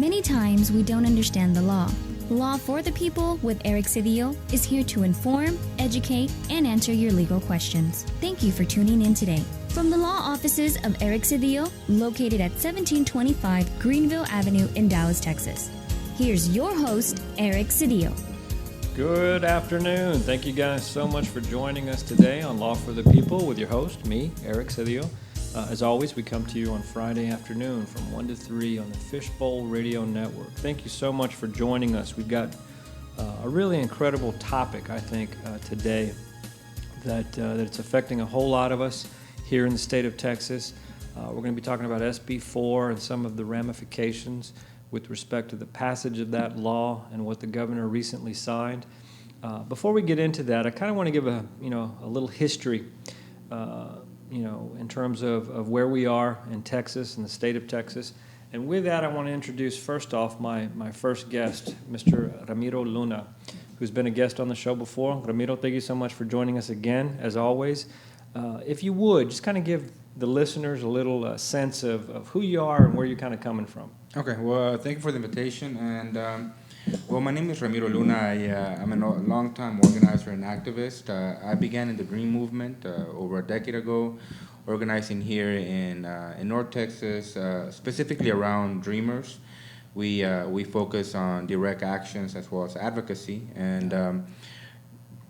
Many times we don't understand the law. Law for the People with Eric Cedillo is here to inform, educate, and answer your legal questions. Thank you for tuning in today. From the law offices of Eric Cedillo, located at 1725 Greenville Avenue in Dallas, Texas. Here's your host, Eric Cedillo. Good afternoon. Thank you guys so much for joining us today on Law for the People with your host, me, Eric Cedillo. As always, we come to you on Friday afternoon from 1 to 3 on the Fishbowl Radio Network. Thank you so much for joining us. We've got a really incredible topic, I think, today that it's affecting a whole lot of us here in the state of Texas. We're going to be talking about SB 4 and some of the ramifications with respect to the passage of that law and what the governor recently signed. Before we get into that, I kind of want to give a little history, in terms of where we are in Texas and the state of Texas. And with that, I want to introduce first off my first guest, Mr. Ramiro Luna, who's been a guest on the show before. Ramiro, thank you so much for joining us again, as always. If you would, just kind of give the listeners a little sense of who you are and where you're kind of coming from. Okay, well, thank you for the invitation. And, my name is Ramiro Luna. I'm a long-time organizer and activist. I began in the Green Movement over a decade ago, organizing here in North Texas, specifically around Dreamers. We focus on direct actions as well as advocacy. And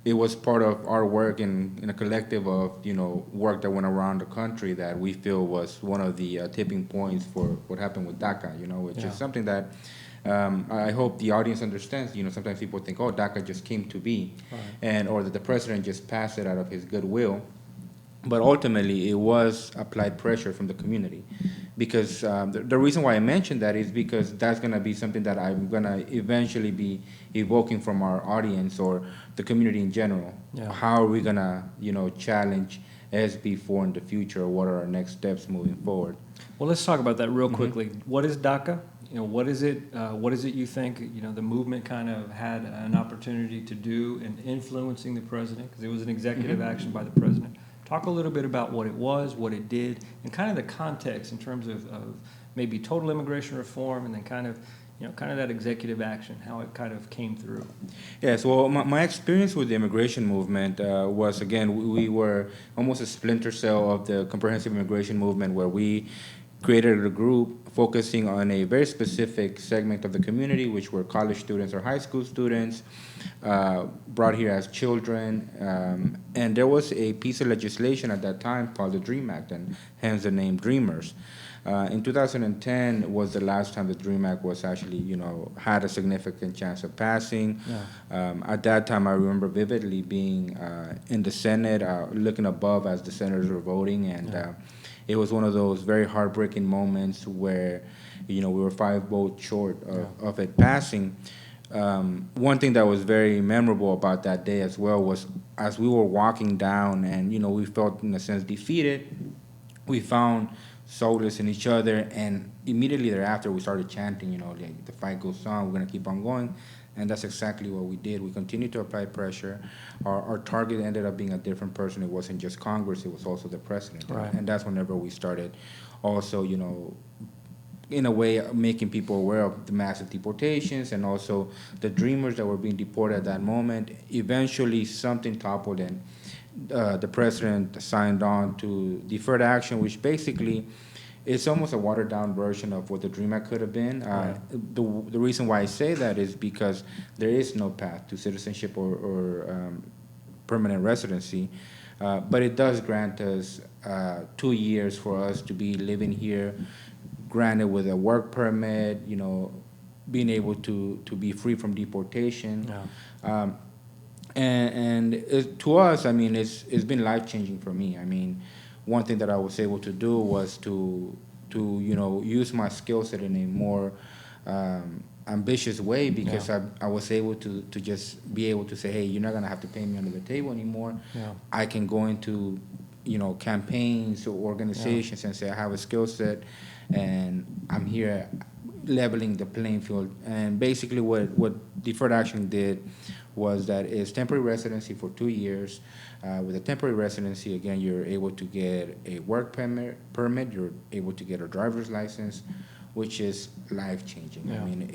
it was part of our work in a collective of, work that went around the country that we feel was one of the tipping points for what happened with DACA, which is something that I hope the audience understands. Sometimes people think, oh, DACA just came to be, or that the president just passed it out of his goodwill. But ultimately, it was applied pressure from the community. Because the reason why I mentioned that is because that's going to be something that I'm going to eventually be evoking from our audience or the community in general. Yeah. How are we going to, challenge SB4 in the future? What are our next steps moving forward? Well, let's talk about that real quickly. What is DACA? What is it? What is it you think, the movement kind of had an opportunity to do in influencing the president? Because it was an executive action by the president. Talk a little bit about what it was, what it did, and kind of the context in terms of maybe total immigration reform, and then kind of that executive action, how it kind of came through. Yes, well, my experience with the immigration movement was, again, we were almost a splinter cell of the comprehensive immigration movement, where we created a group focusing on a very specific segment of the community, which were college students or high school students, brought here as children. And there was a piece of legislation at that time called the DREAM Act, and hence the name Dreamers. In 2010 was the last time the DREAM Act was actually, had a significant chance of passing. Yeah. At that time, I remember vividly being in the Senate, looking above as the senators were voting, and it was one of those very heartbreaking moments where, we were 5 votes short of it passing. One thing that was very memorable about that day as well was as we were walking down and, we felt, in a sense, defeated, we found solace in each other, and immediately thereafter we started chanting, the fight goes on, we're going to keep on going. And that's exactly what we did. We continued to apply pressure. Our target ended up being a different person. It wasn't just Congress, it was also the president. Right. And that's whenever we started also, in a way, making people aware of the massive deportations and also the Dreamers that were being deported at that moment. Eventually, something toppled, and the president signed on to deferred action, which basically it's almost a watered-down version of what the DREAM Act could have been. The reason why I say that is because there is no path to citizenship or permanent residency, but it does grant us 2 years for us to be living here, granted with a work permit, being able to be free from deportation. Yeah. To us, it's been life-changing for me. One thing that I was able to do was to use my skill set in a more ambitious way, because I was able to just be able to say, hey, you're not going to have to pay me under the table anymore. Yeah. I can go into campaigns or organizations and say I have a skill set and I'm here leveling the playing field. And basically what deferred action did was that it's temporary residency for 2 years. With a temporary residency, again, you're able to get a work permit, you're able to get a driver's license, which is life-changing. Yeah. I mean,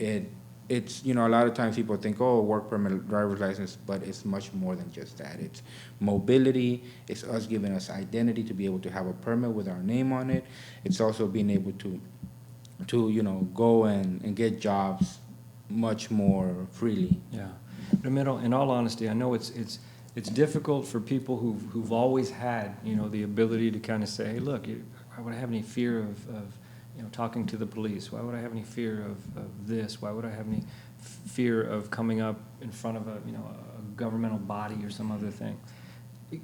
it's, a lot of times people think, oh, work permit, driver's license, but it's much more than just that. It's mobility. It's us giving us identity to be able to have a permit with our name on it. It's also being able to go and get jobs much more freely. Yeah. Ramiro, in all honesty, I know it's difficult for people who've always had, the ability to kind of say, hey, look, why would I have any fear of talking to the police? Why would I have any fear of this? Why would I have any fear of coming up in front of a governmental body or some other thing?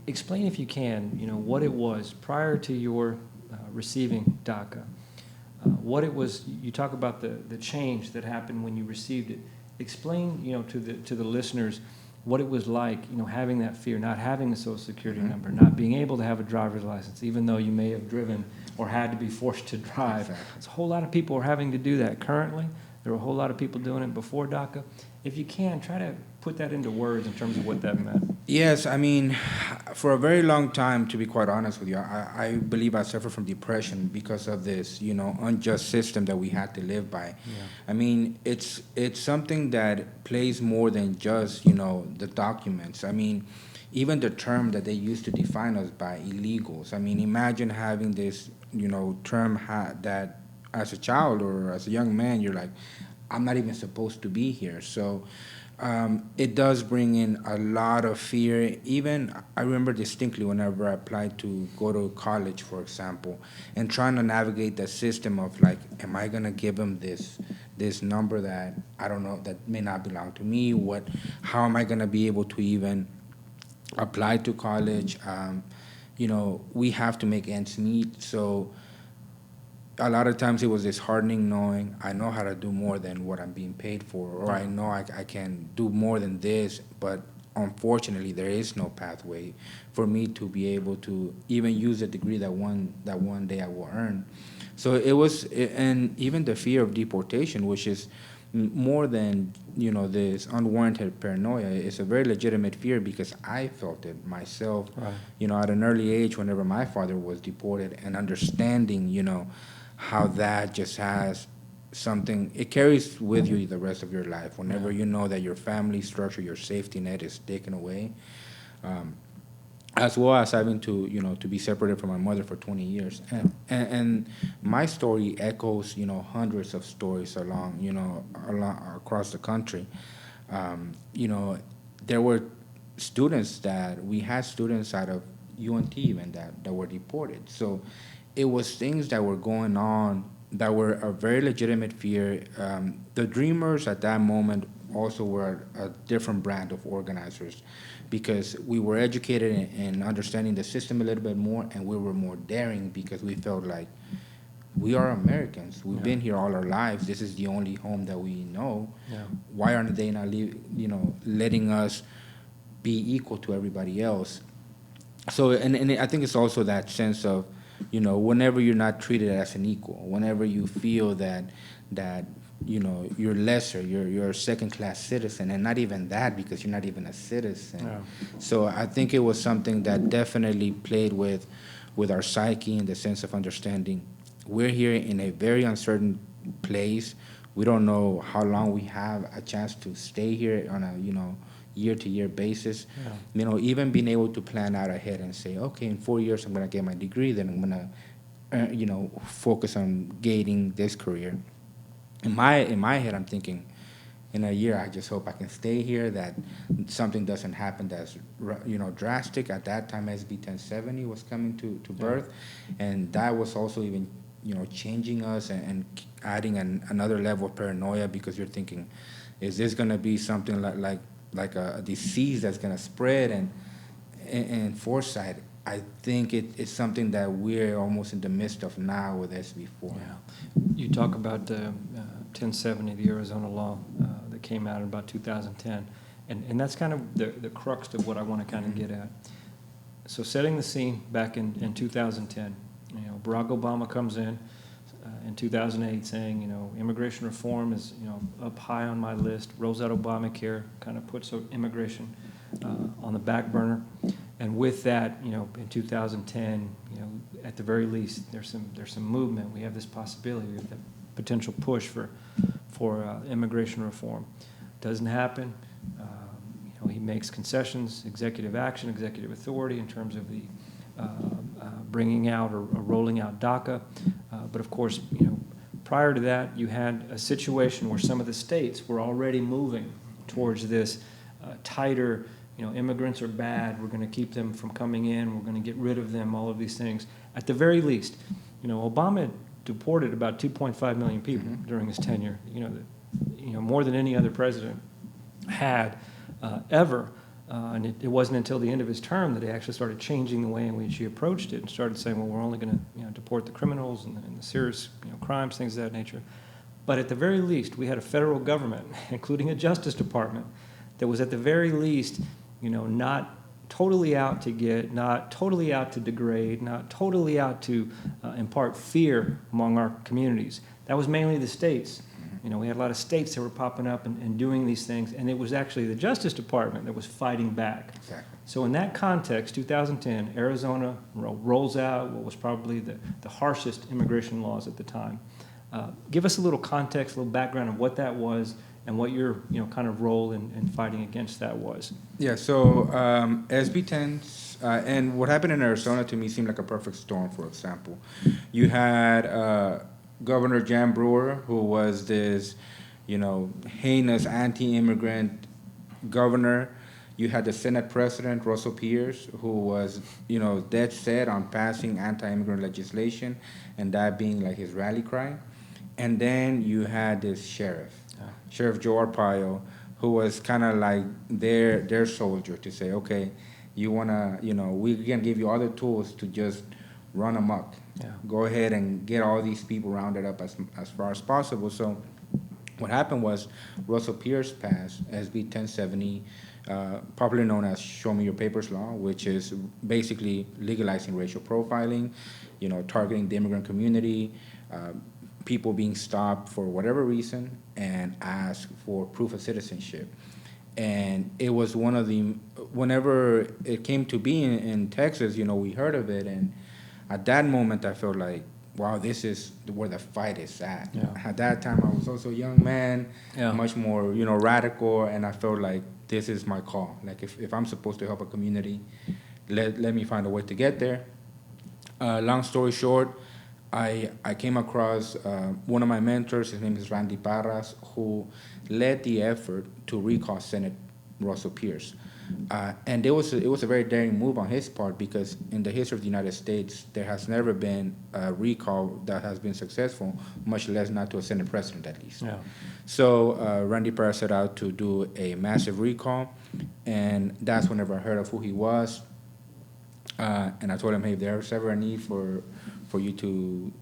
Explain, if you can, what it was prior to your receiving DACA. What it was. You talk about the change that happened when you received it. Explain, to the listeners what it was like, having that fear, not having a Social Security number, not being able to have a driver's license, even though you may have driven or had to be forced to drive. Exactly. There's a whole lot of people are having to do that currently. There were a whole lot of people doing it before DACA. If you can, try to put that into words in terms of what that meant. Yes, I mean, for a very long time, to be quite honest with you, I believe I suffered from depression because of this, unjust system that we had to live by. Yeah. I mean, it's something that plays more than just, the documents. I mean, even the term that they used to define us by, illegals. I mean, imagine having this, term that as a child or as a young man, you're like, I'm not even supposed to be here. So it does bring in a lot of fear. Even I remember distinctly whenever I applied to go to college, for example, and trying to navigate the system of like, am I gonna give them this number that I don't know, that may not belong to me? How am I gonna be able to even apply to college? We have to make ends meet. So a lot of times it was disheartening knowing I know how to do more than what I'm being paid for, or I know I can do more than this, but unfortunately there is no pathway for me to be able to even use a degree that one day I will earn. So it was, and even the fear of deportation, which is more than this unwarranted paranoia. It's a very legitimate fear because I felt it myself. Right. At an early age, whenever my father was deported, and understanding how that just has something, it carries with you the rest of your life. Whenever you know that your family structure, your safety net is taken away, as well as having to to be separated from my mother for 20 years, and my story echoes hundreds of stories along across the country. There were we had students out of UNT even that were deported. So it was things that were going on that were a very legitimate fear. The Dreamers at that moment also were a different brand of organizers because we were educated in understanding the system a little bit more, and we were more daring because we felt like we are Americans. We've been here all our lives. This is the only home that we know. Yeah. Why aren't they not letting us be equal to everybody else? So, and I think it's also that sense of, whenever you're not treated as an equal, whenever you feel that you're lesser, you're a second-class citizen, and not even that because you're not even a citizen. Yeah. So I think it was something that definitely played with our psyche in the sense of understanding we're here in a very uncertain place. We don't know how long we have a chance to stay here on a year-to-year basis. Yeah. Even being able to plan out ahead and say, okay, in 4 years I'm going to get my degree, then I'm going to focus on gaining this career. In my head, I'm thinking, in a year, I just hope I can stay here, that something doesn't happen that's drastic. At that time, SB 1070 was coming to birth, and that was also even changing us and adding another level of paranoia, because you're thinking, is this going to be something like a disease that's going to spread? And foresight, I think it's something that we're almost in the midst of now with SB4. Yeah. You talk about 1070, the Arizona law that came out in about 2010, and that's kind of the crux of what I want to kind of get at. So setting the scene back in 2010, Barack Obama comes in 2008 saying, immigration reform is, up high on my list. Rolls out Obamacare, kind of puts immigration on the back burner. And with that, in 2010, at the very least, there's some movement. We have this possibility. We have the potential push for immigration reform. Doesn't happen. He makes concessions, executive action, executive authority in terms of the bringing out or rolling out DACA. But of course, prior to that, you had a situation where some of the states were already moving towards this tighter, immigrants are bad, we're going to keep them from coming in, we're going to get rid of them, all of these things. At the very least, Obama deported about 2.5 million people during his tenure, more than any other president had ever. And it wasn't until the end of his term that he actually started changing the way in which he approached it and started saying, well, we're only going to deport the criminals and the serious crimes, things of that nature. But at the very least, we had a federal government, including a Justice Department, that was at the very least, not totally out to get, not totally out to degrade, not totally out to impart fear among our communities. That was mainly the states. We had a lot of states that were popping up and doing these things, and it was actually the Justice Department that was fighting back. Exactly. So in that context, 2010, Arizona rolls out what was probably the harshest immigration laws at the time. Give us a little context, a little background of what that was and what your kind of role in fighting against that was. Yeah, so SB 10, and what happened in Arizona to me seemed like a perfect storm, for example. You had Governor Jan Brewer, who was this, heinous anti-immigrant governor. You had the Senate President, Russell Pierce, who was, dead set on passing anti-immigrant legislation, and that being like his rally cry. And then you had this sheriff, Sheriff Joe Arpaio, who was kind of like their soldier to say, okay, you want to, we can give you all the tools to just run amok. Yeah. Go ahead and get all these people rounded up as far as possible. So what happened was Russell Pierce passed SB 1070, popularly known as Show Me Your Papers Law, which is basically legalizing racial profiling, targeting the immigrant community, people being stopped for whatever reason and asked for proof of citizenship. And it was one of the, whenever it came to be in Texas, we heard of it, and at that moment, I felt like, wow, this is where the fight is at. Yeah. At that time, I was also a young man, much more, radical, and I felt like this is my call. Like, if I'm supposed to help a community, let me find a way to get there. Long story short, I came across one of my mentors. His name is Randy Parras, who led the effort to recall Senate Russell Pierce. And it was a very daring move on his part, because in the history of the United States, there has never been a recall that has been successful, much less not to a Senate president at least. Yeah. So Randy Parras set out to do a massive recall, and that's whenever I heard of who he was. And I told him, hey, if there's ever a need for you to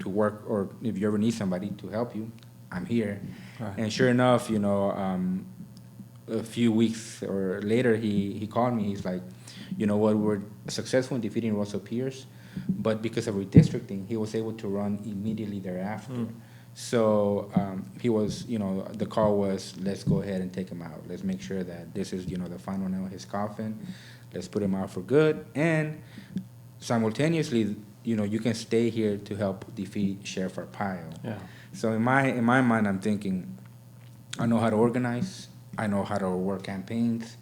work, or if you ever need somebody to help you, I'm here. Right. And sure enough, a few weeks or later, he called me. He's like, we were successful in defeating Russell Pierce, but because of redistricting, he was able to run immediately thereafter. So he was, the call was, let's go ahead and take him out. Let's make sure that this is, the final nail in his coffin. Let's put him out for good. And simultaneously, you can stay here to help defeat Sheriff Arpaio. Yeah. So in my mind, I'm thinking, I know how to organize. I know how to work campaigns.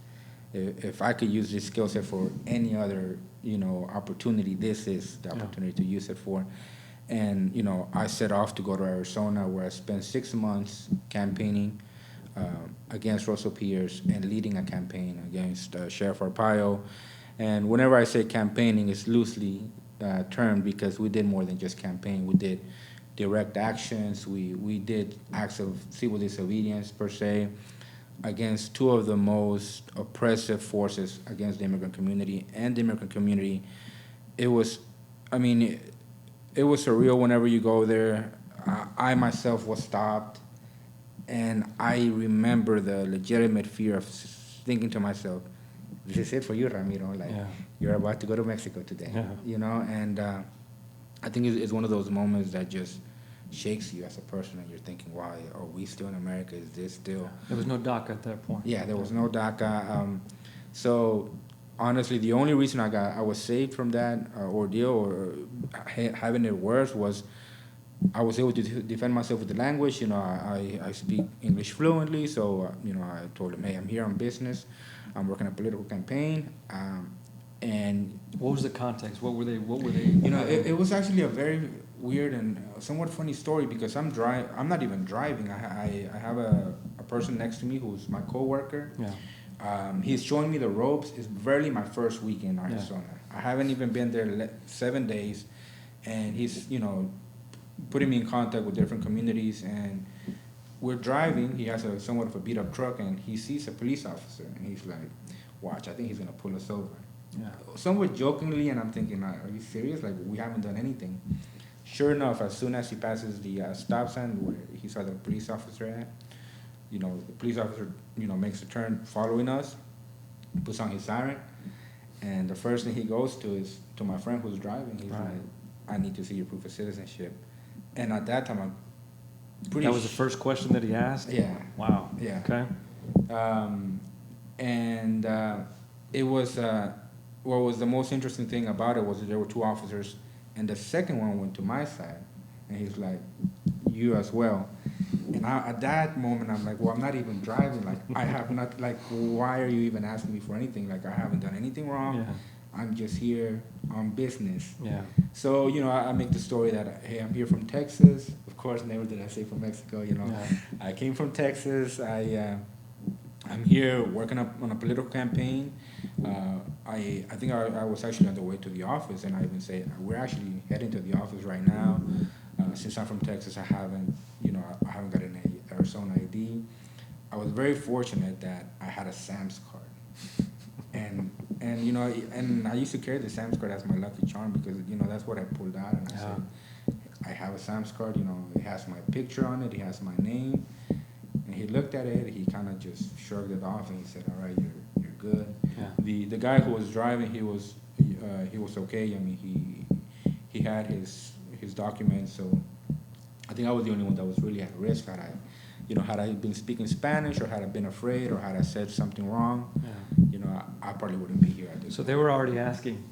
If I could use this skill set for any other, opportunity, this is the opportunity to use it for. And, I set off to go to Arizona, where I spent 6 months campaigning against Russell Pierce and leading a campaign against Sheriff Arpaio. And whenever I say campaigning, it's loosely termed, because we did more than just campaign. We did direct actions. We did acts of civil disobedience, per se, against two of the most oppressive forces against the immigrant community. And the immigrant community, it was surreal whenever you go there. I myself was stopped, and I remember the legitimate fear of thinking to myself, this is it for you, Ramiro. Like, you're about to go to Mexico today, and I think it's one of those moments that just shakes you as a person, and you're thinking, wow, are we still in America? Is this still... There was no DACA at that point. Yeah, there was no DACA. So honestly, the only reason I was saved from that ordeal, or having it worse, was I was able to defend myself with the language. I speak English fluently, so I told him, hey, I'm here on business. I'm working a political campaign, and What was the context? What were they? it was actually a very weird and somewhat funny story because I'm not even driving. I have a person next to me who's my coworker. Yeah. He's showing me the ropes. It's barely my first week in Arizona. Yeah. I haven't even been there 7 days, and he's putting me in contact with different communities. And we're driving. He has somewhat of a beat up truck, and he sees a police officer, and he's like, "Watch! I think he's gonna pull us over." Yeah. Somewhat jokingly, and I'm thinking, are you serious? Like, we haven't done anything. Sure enough, as soon as he passes the stop sign where he saw the police officer at, the police officer, makes a turn following us, puts on his siren, and the first thing he goes to is to my friend who's driving. He's like, I need to see your proof of citizenship. And at that time, I'm pretty That was the first question that he asked? Yeah. Wow. Yeah. Okay. It was, what was the most interesting thing about it was that there were two officers, and the second one went to my side, and he's like, you as well. And at that moment, I'm like, well, I'm not even driving. Like, I have not, like, why are you even asking me for anything? Like, I haven't done anything wrong. Yeah. I'm just here on business. Yeah. So, I make the story that, hey, I'm here from Texas. Of course, never did I say from Mexico, Yeah. I came from Texas. I'm here working on a political campaign. I think I was actually on the way to the office, and I even say, we're actually heading to the office right now. Since I'm from Texas, I haven't got an Arizona ID. I was very fortunate that I had a Sam's card, and I used to carry the Sam's card as my lucky charm because that's what I pulled out, and I said, I have a Sam's card. It has my picture on it, it has my name, and he looked at it, he kind of just shrugged it off, and he said, all right, you're good. Yeah. The guy who was driving, he was okay. I mean, he had his documents, so I think I was the only one that was really at risk. Had I been speaking Spanish, or had I been afraid, or had I said something wrong, I probably wouldn't be here at this. So they were already asking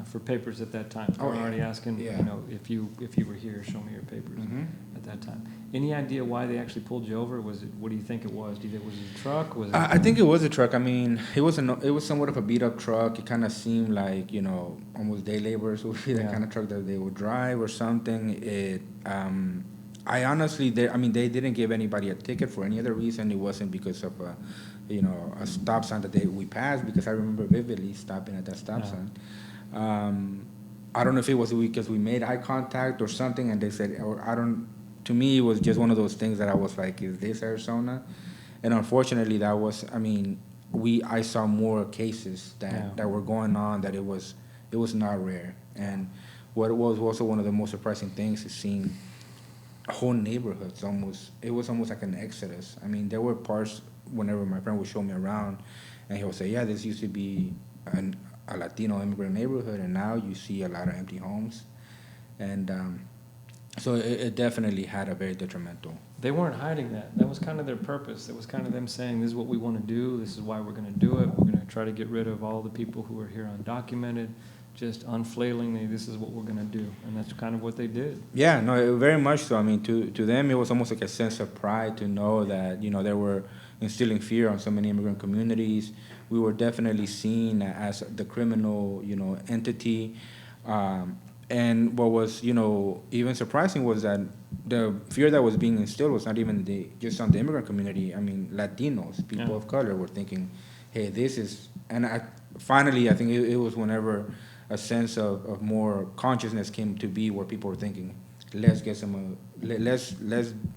for papers at that time. They were already asking, if you were here, show me your papers. Mm-hmm. At that time. Any idea why they actually pulled you over? Was it? What do you think it was? Do you think was it a truck? Was it? I think it was a truck. I mean, it was somewhat of a beat up truck. It kind of seemed like almost day laborers would be the kind of truck that they would drive or something. I honestly, they didn't give anybody a ticket for any other reason. It wasn't because of a stop sign that we passed, because I remember vividly stopping at that stop sign. I don't know if it was because we made eye contact or something, and they said, or I don't. To me, it was just one of those things that I was like, is this Arizona? And unfortunately, that was. I mean, I saw more cases that were going on, that it was not rare. And what was also one of the most surprising things is seeing whole neighborhoods it was almost like an exodus. I mean, there were parts whenever my friend would show me around, and he would say, yeah, this used to be a Latino immigrant neighborhood, and now you see a lot of empty homes. And so it definitely had a very detrimental. They weren't hiding that. That was kind of their purpose. It was kind of them saying, this is what we want to do, this is why we're going to do it, we're going to try to get rid of all the people who are here undocumented, just unflailingly, this is what we're going to do. And that's kind of what they did. Yeah, no, very much so. I mean, to them, it was almost like a sense of pride to know that, they were instilling fear on so many immigrant communities. We were definitely seen as the criminal, entity. And what was, even surprising was that the fear that was being instilled was not even just on the immigrant community. I mean, Latinos, people of color, were thinking, hey, this is... And finally, I think it was whenever a sense of more consciousness came to be, where people were thinking, let's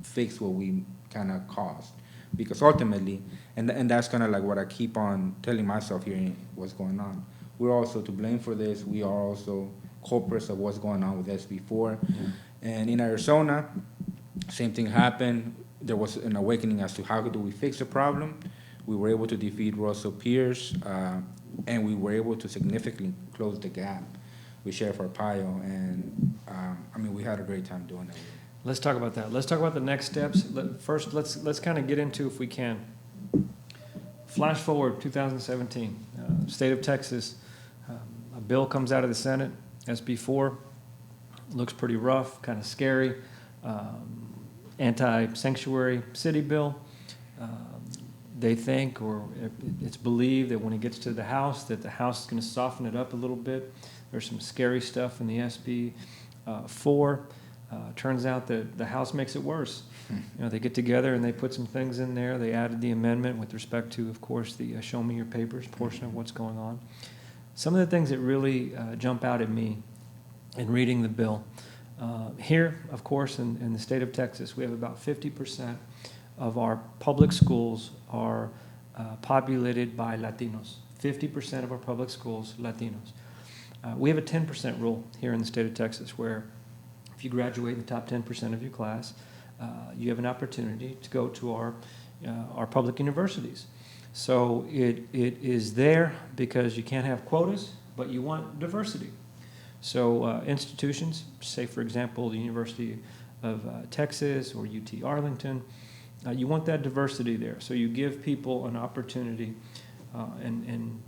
fix what we kind of caused. Because ultimately, and that's kind of like what I keep on telling myself here, what's going on. We're also to blame for this. We are also culprits of what's going on with SB4. And in Arizona, same thing happened. There was an awakening as to how do we fix the problem. We were able to defeat Russell Pierce, and we were able to significantly close the gap with Sheriff Arpaio. And we had a great time doing it. Let's talk about that. Let's talk about the next steps. First, let's kind of get into, if we can, flash forward 2017, state of Texas. A bill comes out of the Senate, SB4, looks pretty rough, kind of scary. anti-sanctuary city bill. They think, or it's believed, that when it gets to the House, that the House is going to soften it up a little bit. There's some scary stuff in the SB 4. Turns out that the House makes it worse. They get together and they put some things in there. They added the amendment with respect to, of course, the show me your papers portion of what's going on. Some of the things that really jump out at me in reading the bill. Here, of course, in the state of Texas, we have about 50% of our public schools are populated by Latinos. 50% of our public schools, Latinos. We have a 10% rule here in the state of Texas where if you graduate in the top 10% of your class, you have an opportunity to go to our public universities. So it is there because you can't have quotas, but you want diversity. So institutions, say for example the University of Texas or UT Arlington, you want that diversity there. So you give people an opportunity, and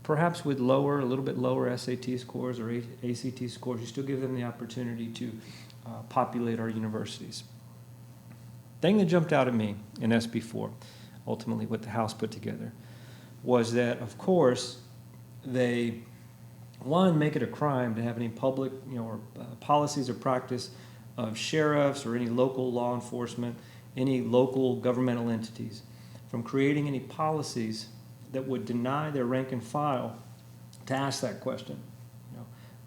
perhaps with a little bit lower SAT scores or ACT scores, you still give them the opportunity to populate our universities. Thing that jumped out at me in SB 4, ultimately what the House put together, was that, of course, they, one, make it a crime to have any public, or policies or practice of sheriffs or any local law enforcement, any local governmental entities, from creating any policies that would deny their rank and file to ask that question.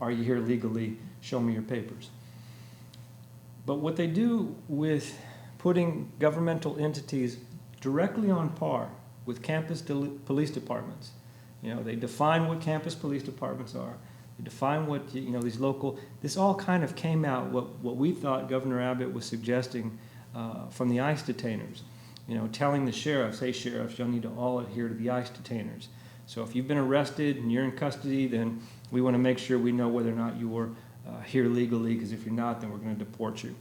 Are you here legally? Show me your papers. But what they do with putting governmental entities directly on par with campus police departments, they define what campus police departments are. They define what, these local, this all kind of came out what we thought Governor Abbott was suggesting from the ICE detainers. Telling the sheriffs, hey sheriffs, you'll need to all adhere to the ICE detainers. So if you've been arrested and you're in custody, then we want to make sure we know whether or not you're here legally, because if you're not, then we're going to deport you.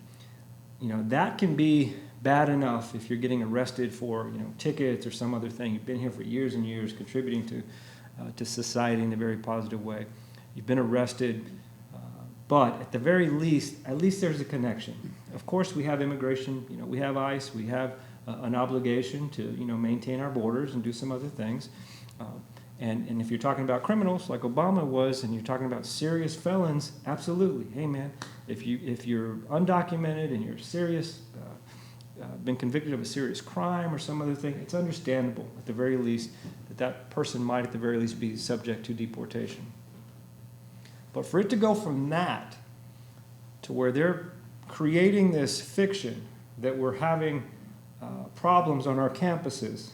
That can be bad enough if you're getting arrested for, tickets or some other thing. You've been here for years and years, contributing to society in a very positive way. You've been arrested, but at the very least, at least there's a connection. Of course, we have immigration, we have ICE, we have an obligation to, maintain our borders and do some other things. And if you're talking about criminals like Obama was, and you're talking about serious felons, absolutely. Hey, man, if you're undocumented and you're serious, been convicted of a serious crime or some other thing, it's understandable at the very least that person might at the very least be subject to deportation. But for it to go from that to where they're creating this fiction that we're having problems on our campuses,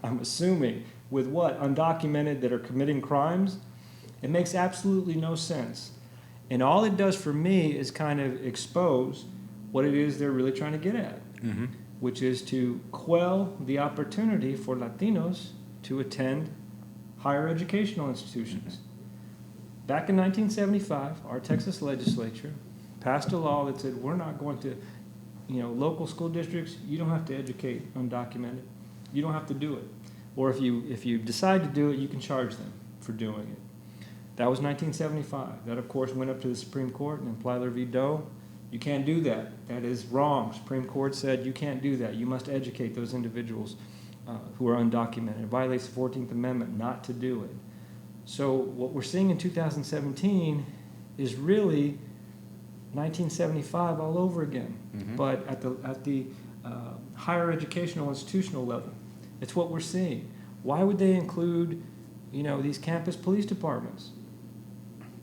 I'm assuming, with what? Undocumented that are committing crimes? It makes absolutely no sense. And all it does for me is kind of expose what it is they're really trying to get at, which is to quell the opportunity for Latinos to attend higher educational institutions. Back in 1975, our Texas legislature passed a law that said we're not going to, local school districts, you don't have to educate undocumented. You don't have to do it. Or if you decide to do it, you can charge them for doing it. That was 1975. That, of course, went up to the Supreme Court in Plyler v. Doe. You can't do that. That is wrong. Supreme Court said you can't do that. You must educate those individuals who are undocumented. It violates the 14th Amendment not to do it. So what we're seeing in 2017 is really 1975 all over again, but at the higher educational institutional level. It's what we're seeing. Why would they include, these campus police departments?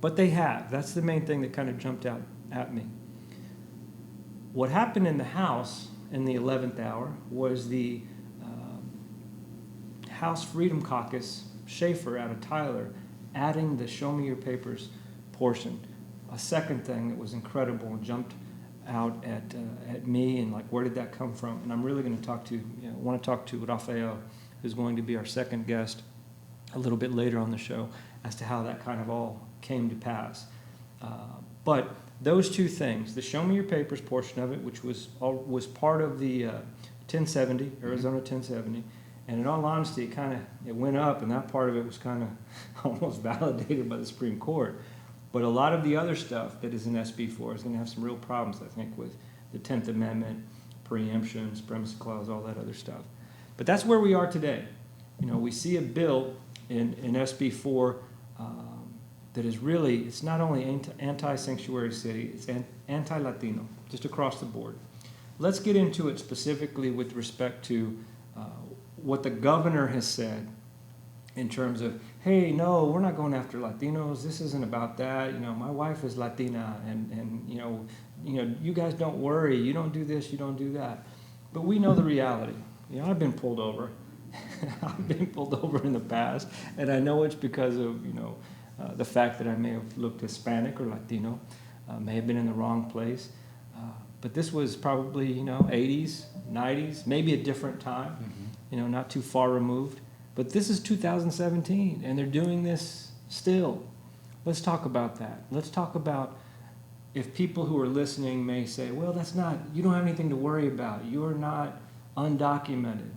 But they have. That's the main thing that kind of jumped out at me. What happened in the House in the 11th hour was the House Freedom Caucus, Schaefer out of Tyler, adding the Show Me Your Papers portion. A second thing that was incredible and jumped out at me, and like, where did that come from? And I'm really going to want to talk to Rafael, who's going to be our second guest a little bit later on the show, as to how that kind of all came to pass. But those two things, the Show Me Your Papers portion of it, which was part of the 1070, Arizona 1070, and in all honesty, it went up, and that part of it was kind of almost validated by the Supreme Court. But a lot of the other stuff that is in SB 4 is going to have some real problems, I think, with the 10th Amendment, preemption, supremacy clause, all that other stuff. But that's where we are today. We see a bill in SB 4 that is really, it's not only anti-sanctuary city, it's anti-Latino, just across the board. Let's get into it specifically with respect to what the governor has said in terms of, hey, no, we're not going after Latinos. This isn't about that. My wife is Latina, and you guys don't worry. You don't do this, you don't do that. But we know the reality. I've been pulled over. I've been pulled over in the past, and I know it's because of the fact that I may have looked Hispanic or Latino, may have been in the wrong place. But this was probably 80s, 90s, maybe a different time. Not too far removed. But this is 2017, and they're doing this still. Let's talk about that. Let's talk about if people who are listening may say, well, you don't have anything to worry about. You're not undocumented.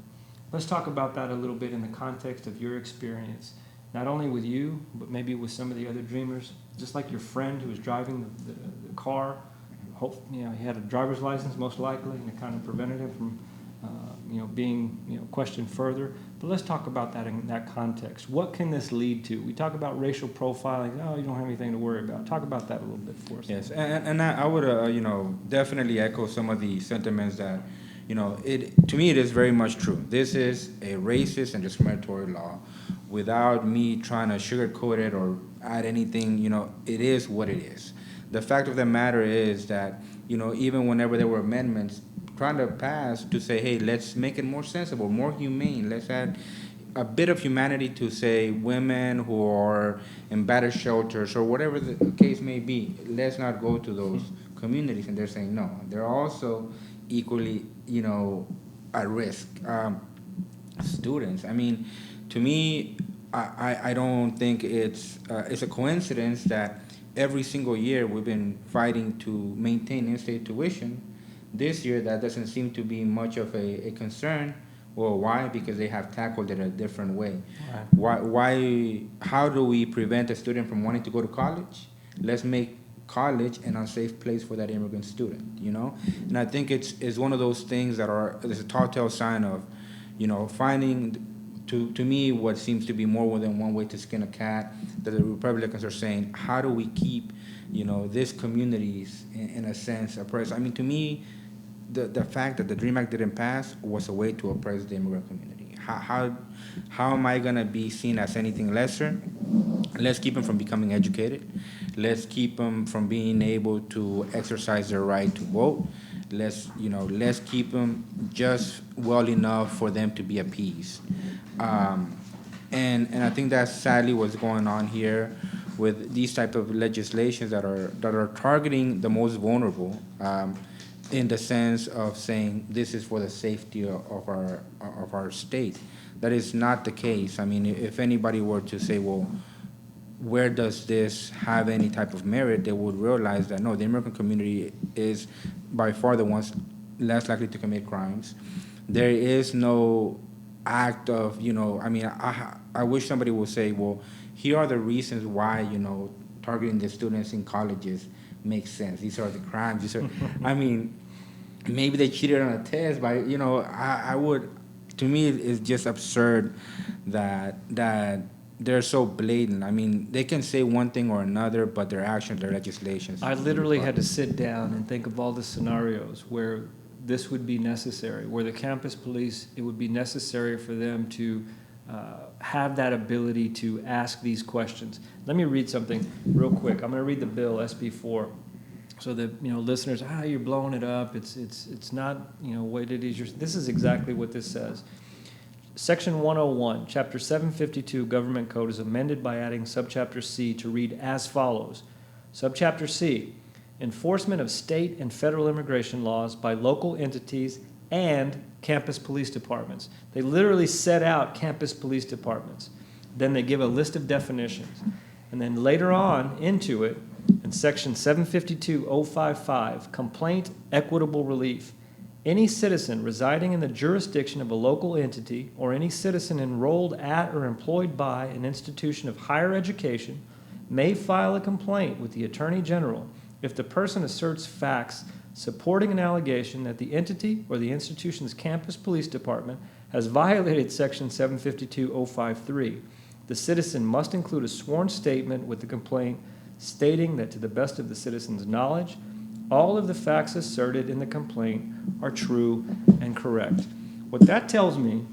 Let's talk about that a little bit in the context of your experience, not only with you, but maybe with some of the other dreamers, just like your friend who was driving the car. He had a driver's license, most likely, and it kind of prevented him from being questioned further. But let's talk about that in that context. What can this lead to? We talk about racial profiling. Oh, you don't have anything to worry about. Talk about that a little bit for us. Yes, and I would definitely echo some of the sentiments that to me it is very much true. This is a racist and discriminatory law. Without me trying to sugarcoat it or add anything, it is what it is. The fact of the matter is that even whenever there were amendments trying to pass to say, hey, let's make it more sensible, more humane. Let's add a bit of humanity to, say, women who are in battered shelters or whatever the case may be. Let's not go to those communities. And they're saying no. They're also equally, at risk. Students. I mean, to me, I don't think it's a coincidence that every single year we've been fighting to maintain in-state tuition. This year, that doesn't seem to be much of a concern. Well, why? Because they have tackled it a different way. Right. Why? How do we prevent a student from wanting to go to college? Let's make college an unsafe place for that immigrant student, And I think it's one of those things that there's a telltale sign of, finding, to me, what seems to be more than one way to skin a cat, that the Republicans are saying, how do we keep, these communities, in a sense, oppressed? I mean, to me, the fact that the DREAM Act didn't pass was a way to oppress the immigrant community. How am I going to be seen as anything lesser? Let's keep them from becoming educated. Let's keep them from being able to exercise their right to vote. Let's keep them just well enough for them to be appeased. And I think that's sadly what's going on here with these type of legislations that are targeting the most vulnerable. In the sense of saying this is for the safety of our state. That is not the case. I mean, if anybody were to say, well, where does this have any type of merit, they would realize that, no, the immigrant community is by far the ones less likely to commit crimes. There is no act of, I wish somebody would say, well, here are the reasons why, targeting the students in colleges makes sense. These are the crimes. These are, maybe they cheated on a test, but I would. To me, it's just absurd that they're so blatant. I mean, they can say one thing or another, but their actions, their legislations. I literally had to sit down and think of all the scenarios where this would be necessary, where the campus police, it would be necessary for them to have that ability to ask these questions. Let me read something real quick. I'm going to read the bill, SB 4, so that listeners, you're blowing it up. It's not what it is. This is exactly what this says. Section 101, Chapter 752 Government Code is amended by adding Subchapter C to read as follows. Subchapter C, enforcement of state and federal immigration laws by local entities and campus police departments. They literally set out campus police departments. Then they give a list of definitions. And then later on into it, in Section 752.055, complaint, equitable relief. Any citizen residing in the jurisdiction of a local entity or any citizen enrolled at or employed by an institution of higher education may file a complaint with the Attorney General if the person asserts facts supporting an allegation that the entity or the institution's campus police department has violated Section 752.053. The citizen must include a sworn statement with the complaint stating that to the best of the citizen's knowledge, all of the facts asserted in the complaint are true and correct. What that tells me,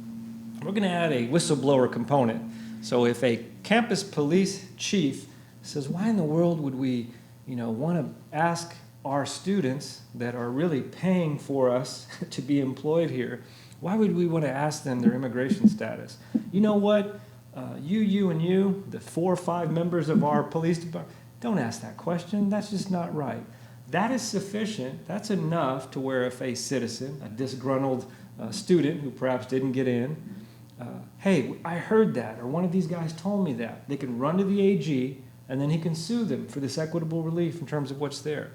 we're going to add a whistleblower component. So if a campus police chief says, why in the world would we, want to ask our students that are really paying for us to be employed here, why would we want to ask them their immigration status? You know what? You, and you, the 4 or 5 members of our police department, don't ask that question. That's just not right. That is sufficient. That's enough to where if a citizen, a disgruntled student who perhaps didn't get in, hey, I heard that, or one of these guys told me that, they can run to the AG, and then he can sue them for this equitable relief in terms of what's there.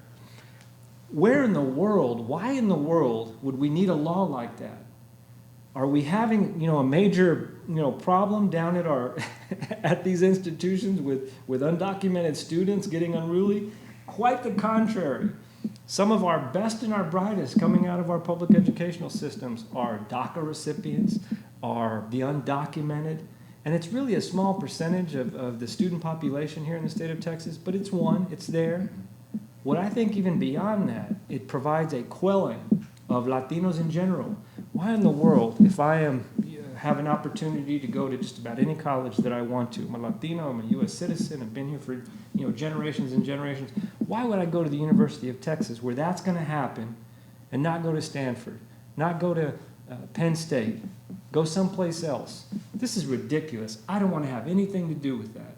Where in the world, why in the world would we need a law like that? Are we having, a major, problem down at our, at these institutions with undocumented students getting unruly? Quite the contrary. Some of our best and our brightest coming out of our public educational systems are DACA recipients, are the undocumented, and it's really a small percentage of the student population here in the state of Texas, but it's there. What I think even beyond that, it provides a quelling of Latinos in general. Why in the world, if I have an opportunity to go to just about any college that I want to, I'm a Latino, I'm a U.S. citizen, I've been here for generations and generations, why would I go to the University of Texas where that's going to happen and not go to Stanford, not go to Penn State, go someplace else? This is ridiculous. I don't want to have anything to do with that.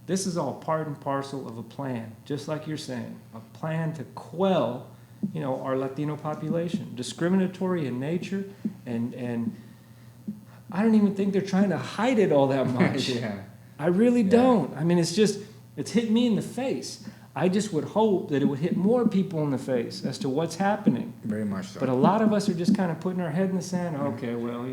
This is all part and parcel of a plan, just like you're saying, a plan to quell, our Latino population, discriminatory in nature, and I don't even think they're trying to hide it all that much. Yeah. I really don't. I mean, it's hit me in the face. I just would hope that it would hit more people in the face as to what's happening. Very much so. But a lot of us are just kind of putting our head in the sand. Okay, well,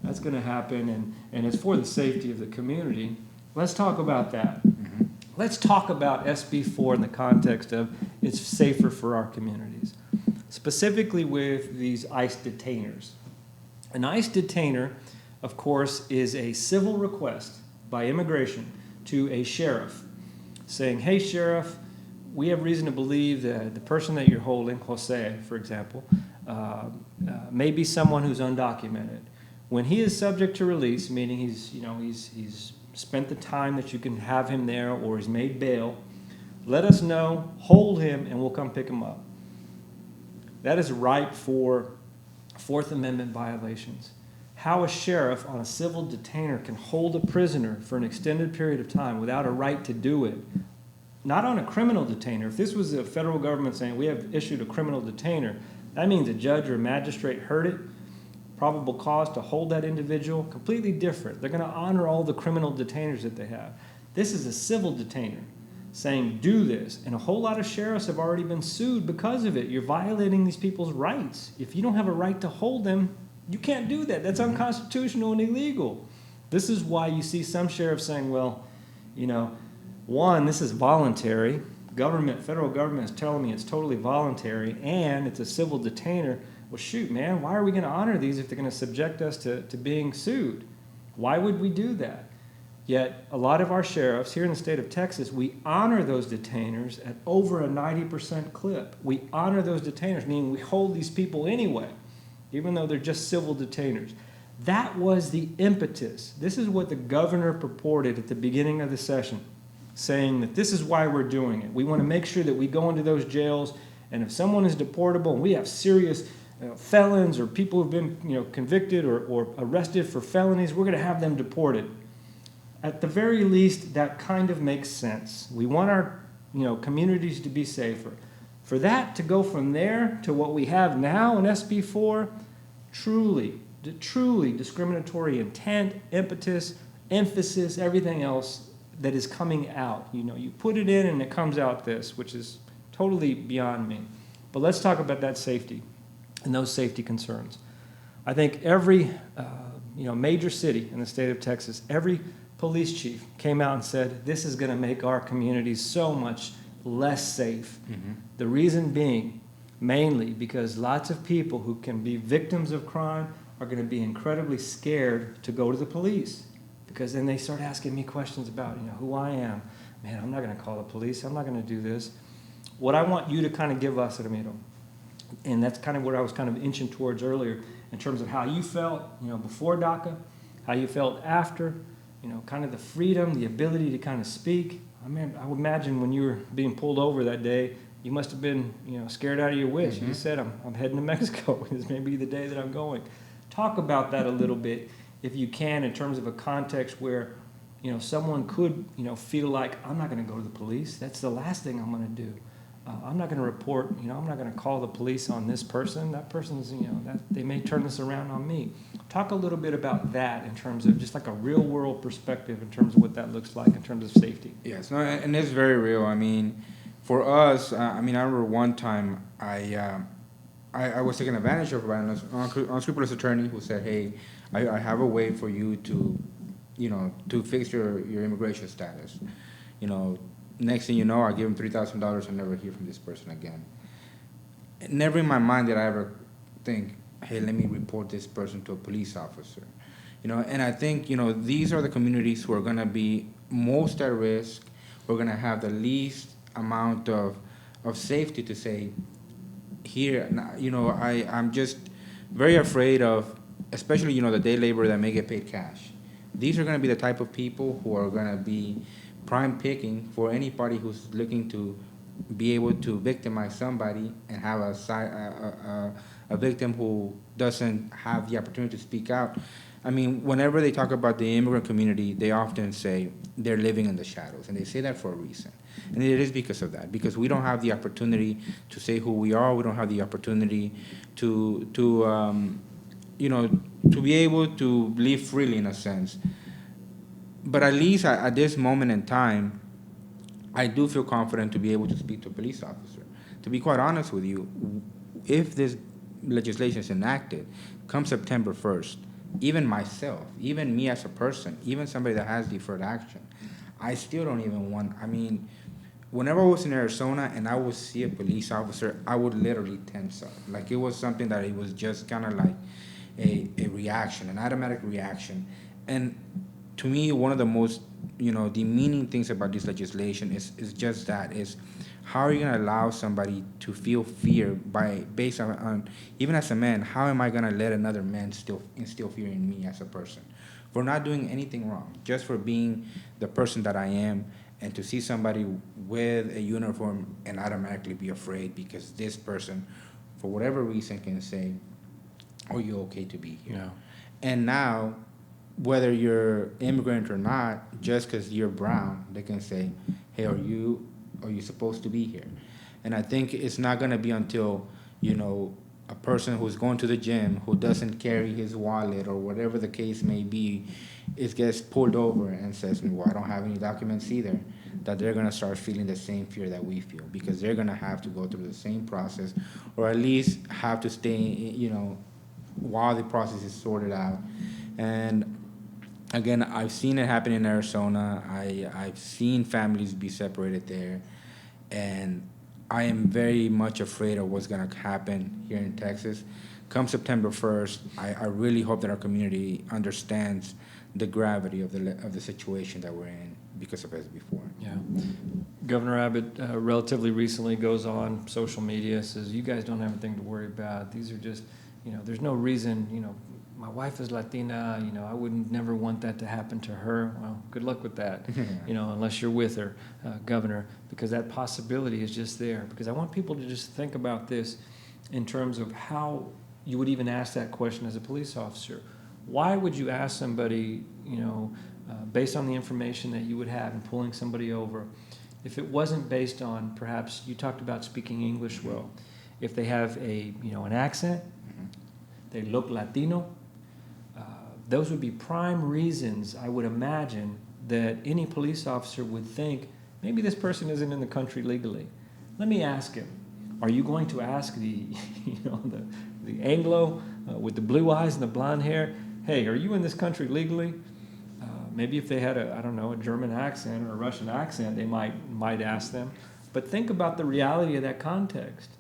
that's going to happen, and it's for the safety of the community. Let's talk about that. Mm-hmm. Let's talk about SB 4 in the context of it's safer for our communities, specifically with these ICE detainers. An ICE detainer, of course, is a civil request by immigration to a sheriff saying, hey, sheriff, we have reason to believe that the person that you're holding, Jose, for example, may be someone who's undocumented. When he is subject to release, meaning he's spent the time that you can have him there or he's made bail, let us know, hold him, and we'll come pick him up. That is ripe for Fourth Amendment violations. How a sheriff on a civil detainer can hold a prisoner for an extended period of time without a right to do it, not on a criminal detainer. If this was the federal government saying we have issued a criminal detainer, that means a judge or a magistrate heard it, probable cause to hold that individual, completely different. They're going to honor all the criminal detainers that they have. This is a civil detainer saying do this, and a whole lot of sheriffs have already been sued because of it. You're violating these people's rights. If you don't have a right to hold them, you can't do that. That's unconstitutional and illegal. This is why you see some sheriffs saying, well, one, this is voluntary. Federal government is telling me it's totally voluntary, and it's a civil detainer. Well, shoot, man, why are we going to honor these if they're going to subject us to being sued? Why would we do that? Yet a lot of our sheriffs here in the state of Texas, we honor those detainers at over a 90% clip. We honor those detainers, meaning we hold these people anyway, even though they're just civil detainers. That was the impetus. This is what the governor purported at the beginning of the session, saying that this is why we're doing it. We want to make sure that we go into those jails, and if someone is deportable, and we have serious felons or people who've been convicted or arrested for felonies, we're going to have them deported. At the very least, that kind of makes sense. We want our communities to be safer. For that to go from there to what we have now in SB 4, truly discriminatory intent, impetus, emphasis, everything else that is coming out. You put it in and it comes out this, which is totally beyond me. But let's talk about that safety and those safety concerns. I think every major city in the state of Texas, every police chief came out and said, this is going to make our communities so much less safe. The reason being, mainly because lots of people who can be victims of crime are going to be incredibly scared to go to the police, because then they start asking me questions about, who I am. Man, I'm not going to call the police. I'm not going to do this. What I want you to kind of give us, Ramiro, and that's kind of what I was kind of inching towards earlier, in terms of how you felt, before DACA, how you felt after, kind of the freedom, the ability to kind of speak. I mean, I would imagine when you were being pulled over that day, you must have been, scared out of your wits. You said, I'm heading to Mexico. This may be the day that I'm going. Talk about that a little bit, if you can, in terms of a context where, someone could, feel like, I'm not going to go to the police. That's the last thing I'm going to do. I'm not going to report, I'm not going to call the police on this person. That person's, they may turn this around on me. Talk a little bit about that in terms of just like a real world perspective in terms of what that looks like in terms of safety. Yes, no, and it's very real. I mean, for us, I remember one time I was taken advantage of by an unscrupulous attorney who said, hey, I have a way for you to, to fix your immigration status. Next thing you know, I give him $3,000 and never hear from this person again. Never in my mind did I ever think, hey, let me report this person to a police officer. And I think, these are the communities who are going to be most at risk, who are going to have the least amount of safety to say, here, I'm just very afraid of, especially, the day laborer that may get paid cash. These are going to be the type of people who are going to be prime picking for anybody who's looking to be able to victimize somebody and have a victim who doesn't have the opportunity to speak out. I mean, whenever they talk about the immigrant community, they often say they're living in the shadows, and they say that for a reason. And it is because of that, because we don't have the opportunity to say who we are. We don't have the opportunity to be able to live freely in a sense. But at least at this moment in time, I do feel confident to be able to speak to a police officer. To be quite honest with you, if this legislation is enacted, come September 1st, even myself, even me as a person, even somebody that has deferred action, I still don't even want, whenever I was in Arizona and I would see a police officer, I would literally tense up. Like it was something that it was just kind of like a reaction, an automatic reaction. And to me, one of the most, demeaning things about this legislation is just that, is how are you going to allow somebody to feel fear based on, even as a man, how am I going to let another man still instill fear in me as a person? For not doing anything wrong, just for being the person that I am, and to see somebody with a uniform and automatically be afraid because this person, for whatever reason, can say, are you okay to be here? Yeah. And now, whether you're immigrant or not, just because you're brown, they can say, hey, are you supposed to be here? And I think it's not going to be until, a person who's going to the gym, who doesn't carry his wallet or whatever the case may be, gets pulled over and says, well, I don't have any documents either, that they're going to start feeling the same fear that we feel, because they're going to have to go through the same process, or at least have to stay, while the process is sorted out. And again, I've seen it happen in Arizona. I've seen families be separated there. And I am very much afraid of what's going to happen here in Texas. Come September 1st, I really hope that our community understands the gravity of the situation that we're in because of it before. Yeah. Governor Abbott relatively recently goes on social media, says, you guys don't have anything to worry about. These are just, there's no reason, my wife is Latina, I wouldn't never want that to happen to her. Well, good luck with that, unless you're with her, Governor, because that possibility is just there. Because I want people to just think about this in terms of how you would even ask that question as a police officer. Why would you ask somebody, based on the information that you would have in pulling somebody over, if it wasn't based on, perhaps you talked about speaking English well, if they have an accent, they look Latino, those would be prime reasons, I would imagine, that any police officer would think, maybe this person isn't in the country legally. Let me ask him. Are you going to ask the Anglo with the blue eyes and the blonde hair, hey, are you in this country legally? Maybe if they had a German accent or a Russian accent, they might ask them. But think about the reality of that context.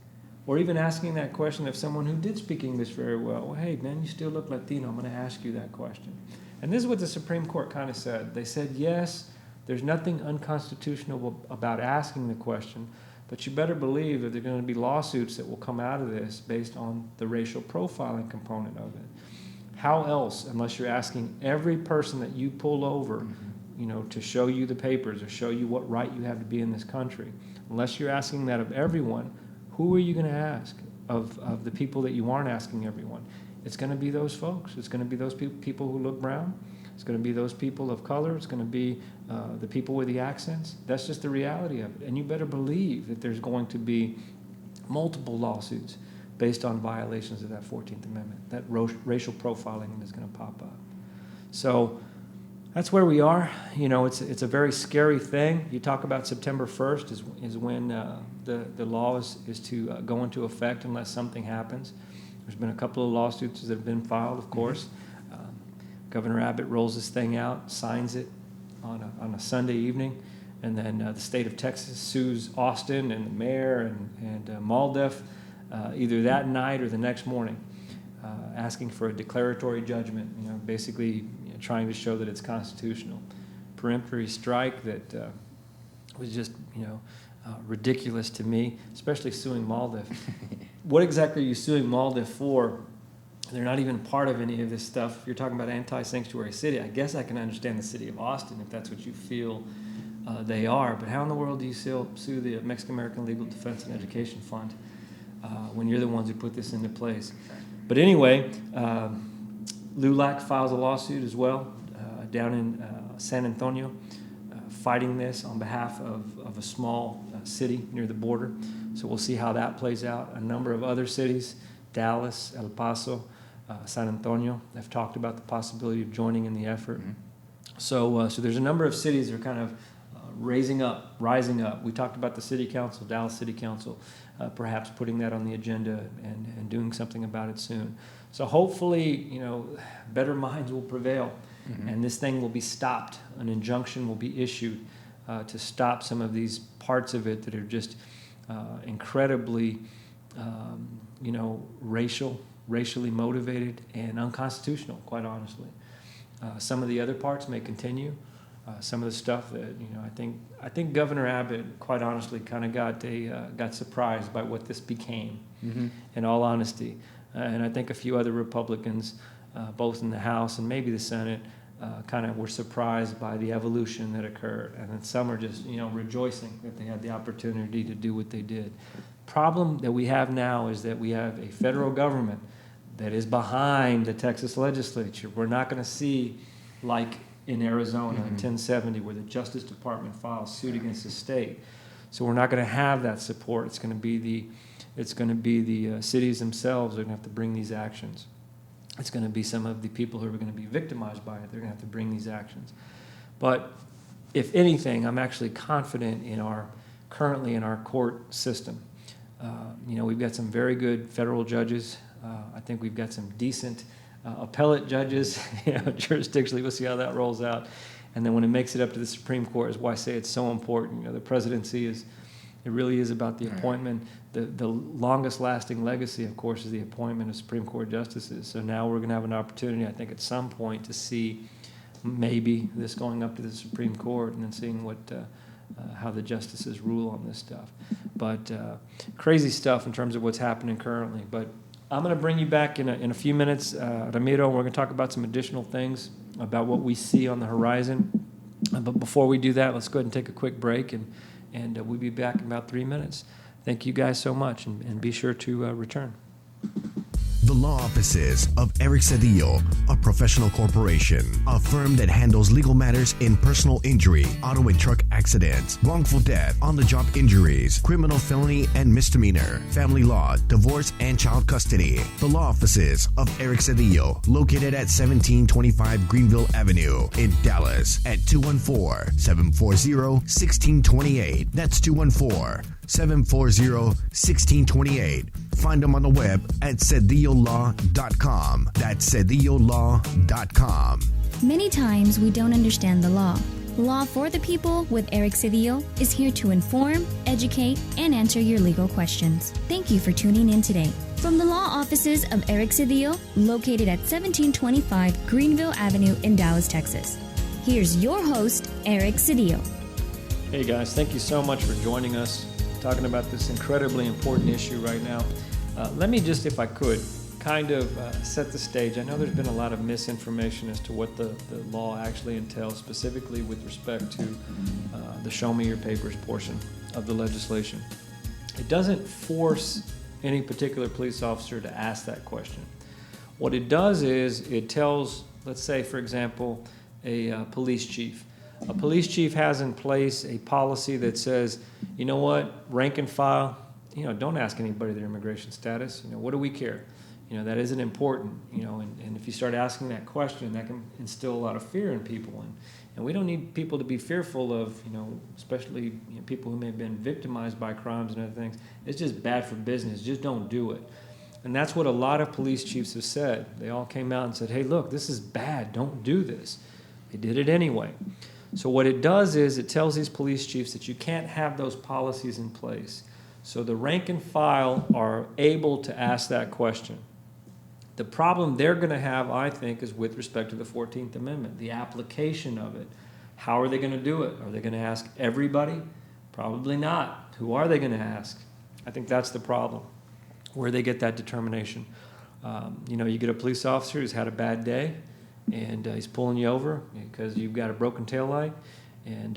Or even asking that question of someone who did speak English very well. Well, hey, man, you still look Latino. I'm going to ask you that question. And this is what the Supreme Court kind of said. They said, yes, there's nothing unconstitutional about asking the question, but you better believe that there are going to be lawsuits that will come out of this based on the racial profiling component of it. How else, unless you're asking every person that you pull over, to show you the papers or show you what right you have to be in this country, unless you're asking that of everyone, who are you going to ask of the people that you aren't asking everyone? It's going to be those folks. It's going to be those people who look brown. It's going to be those people of color. It's going to be the people with the accents. That's just the reality of it. And you better believe that there's going to be multiple lawsuits based on violations of that 14th Amendment. That racial profiling is going to pop up. So that's where we are. It's a very scary thing. You talk about September 1st is when the law is to go into effect unless something happens. There's been a couple of lawsuits that have been filed, of course. Governor Abbott rolls this thing out, signs it on a Sunday evening, and then the state of Texas sues Austin and the mayor and Maldef either that night or the next morning, asking for a declaratory judgment, basically trying to show that it's constitutional. Peremptory strike that was just, ridiculous to me, especially suing Maldef. What exactly are you suing Maldef for? They're not even part of any of this stuff. If you're talking about anti-sanctuary city, I guess I can understand the city of Austin if that's what you feel they are. But how in the world do you sue the Mexican-American Legal Defense and Education Fund when you're the ones who put this into place? But anyway, LULAC files a lawsuit as well down in San Antonio, fighting this on behalf of a small city near the border. So we'll see how that plays out. A number of other cities, Dallas, El Paso, San Antonio, have talked about the possibility of joining in the effort. So there's a number of cities that are kind of rising up. We talked about the city council, Dallas City Council, perhaps putting that on the agenda and doing something about it soon. So hopefully, better minds will prevail, and this thing will be stopped. An injunction will be issued to stop some of these parts of it that are just incredibly, racially motivated and unconstitutional, quite honestly. Some of the other parts may continue. Some of the stuff that I think Governor Abbott, quite honestly, kind of got surprised by what this became. In all honesty, and I think a few other Republicans, both in the House and maybe the Senate, kind of were surprised by the evolution that occurred, and then some are just rejoicing that they had the opportunity to do what they did. Problem that we have now is that we have a federal government that is behind the Texas legislature. We're not going to see like in Arizona in 1070 where the Justice Department files suit against the state. So we're not going to have that support. It's going to be the cities themselves that are going to have to bring these actions. It's going to be some of the people who are going to be victimized by it. They're going to have to bring these actions. But if anything, I'm actually confident currently in our court system. We've got some very good federal judges. I think we've got some decent appellate judges. Jurisdictionally, we'll see how that rolls out. And then when it makes it up to the Supreme Court is why I say it's so important. The presidency it really is about the appointment. The longest lasting legacy, of course, is the appointment of Supreme Court justices. So now we're going to have an opportunity, I think, at some point to see maybe this going up to the Supreme Court and then seeing how the justices rule on this stuff. But crazy stuff in terms of what's happening currently. But I'm going to bring you back in a few minutes, Ramiro. We're going to talk about some additional things about what we see on the horizon. But before we do that, let's go ahead and take a quick break, and we'll be back in about 3 minutes. Thank you guys so much, and be sure to return. The law offices of Eric Cedillo, a professional corporation, a firm that handles legal matters in personal injury, auto and truck accidents, wrongful death, on-the-job injuries, criminal felony and misdemeanor, family law, divorce, and child custody. The law offices of Eric Cedillo, located at 1725 Greenville Avenue in Dallas at 214-740-1628. That's 214-740-1628. Find them on the web at cedillolaw.com. That's cedillolaw.com. Many times we don't understand the law. Law for the People with Eric Cedillo is here to inform, educate, and answer your legal questions. Thank you for tuning in today. From the law offices of Eric Cedillo, located at 1725 Greenville Avenue in Dallas, Texas, here's your host, Eric Cedillo. Hey guys, thank you so much for joining us, talking about this incredibly important issue right now. Let me just, if I could, kind of set the stage. I know there's been a lot of misinformation as to what the law actually entails, specifically with respect to the Show Me Your Papers portion of the legislation. It doesn't force any particular police officer to ask that question. What it does is it tells, let's say, for example, a police chief. A police chief has in place a policy that says, you know what, rank and file, don't ask anybody their immigration status. What do we care? That isn't important, and if you start asking that question, that can instill a lot of fear in people. And we don't need people to be fearful of, especially people who may have been victimized by crimes and other things. It's just bad for business. Just don't do it. And that's what a lot of police chiefs have said. They all came out and said, hey, look, this is bad. Don't do this. They did it anyway. So what it does is it tells these police chiefs that you can't have those policies in place. So the rank and file are able to ask that question. The problem they're going to have, I think, is with respect to the 14th Amendment, the application of it. How are they going to do it? Are they going to ask everybody? Probably not. Who are they going to ask? I think that's the problem, where they get that determination. You get a police officer who's had a bad day, and he's pulling you over because you've got a broken taillight, and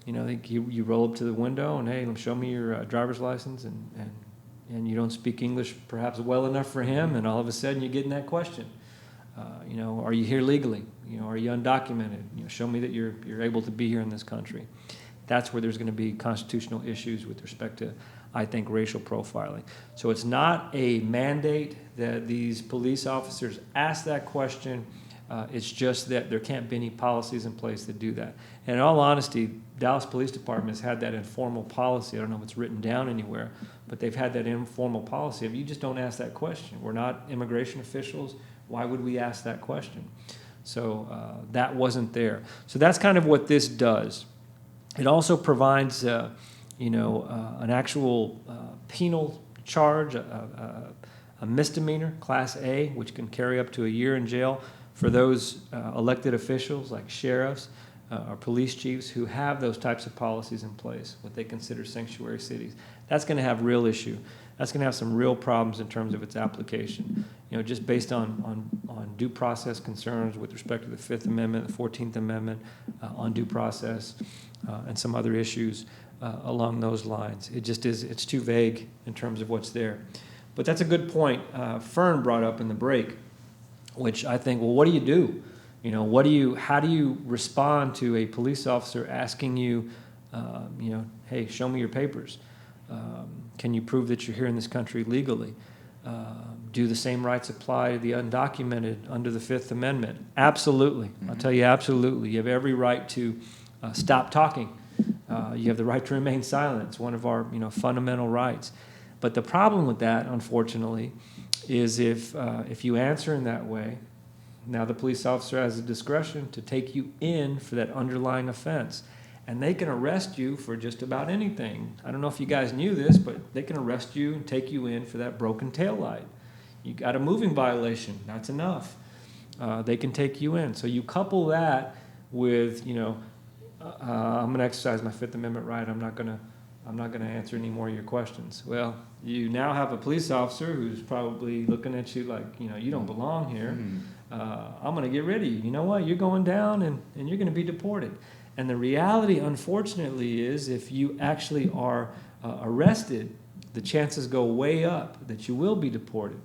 you roll up to the window and, hey, show me your driver's license, and you don't speak English perhaps well enough for him, and all of a sudden you're getting that question. Are you here legally? Are you undocumented? Show me that you're able to be here in this country. That's where there's going to be constitutional issues with respect to, I think, racial profiling. So it's not a mandate that these police officers ask that question. It's just that there can't be any policies in place that do that. And in all honesty, Dallas Police Department has had that informal policy. I don't know if it's written down anywhere, but they've had that informal policy of you just don't ask that question. We're not immigration officials. Why would we ask that question? So that wasn't there. So that's kind of what this does. It also provides, an actual penal charge, a misdemeanor, Class A, which can carry up to a year in jail for those elected officials like sheriffs or police chiefs who have those types of policies in place, what they consider sanctuary cities. That's going to have real issue. That's going to have some real problems in terms of its application. Just based on due process concerns with respect to the Fifth Amendment, the 14th Amendment, on due process, and some other issues along those lines. It's too vague in terms of what's there. But that's a good point Fern brought up in the break, which I think, well, what do you do? How do you respond to a police officer asking you, hey, show me your papers? Can you prove that you're here in this country legally? Do the same rights apply to the undocumented under the Fifth Amendment? Absolutely. Mm-hmm. I'll tell you, absolutely. You have every right to stop talking. You have the right to remain silent. It's one of our fundamental rights. But the problem with that, unfortunately, is if you answer in that way, now the police officer has the discretion to take you in for that underlying offense. And they can arrest you for just about anything. I don't know if you guys knew this, but they can arrest you and take you in for that broken taillight. You got a moving violation. That's enough. They can take you in. So you couple that with, I'm going to exercise my Fifth Amendment right. I'm not going to answer any more of your questions. Well, you now have a police officer who's probably looking at you like, you don't belong here. Mm-hmm. I'm going to get rid of you. You know what? You're going down and you're going to be deported. And the reality, unfortunately, is if you actually are arrested, the chances go way up that you will be deported.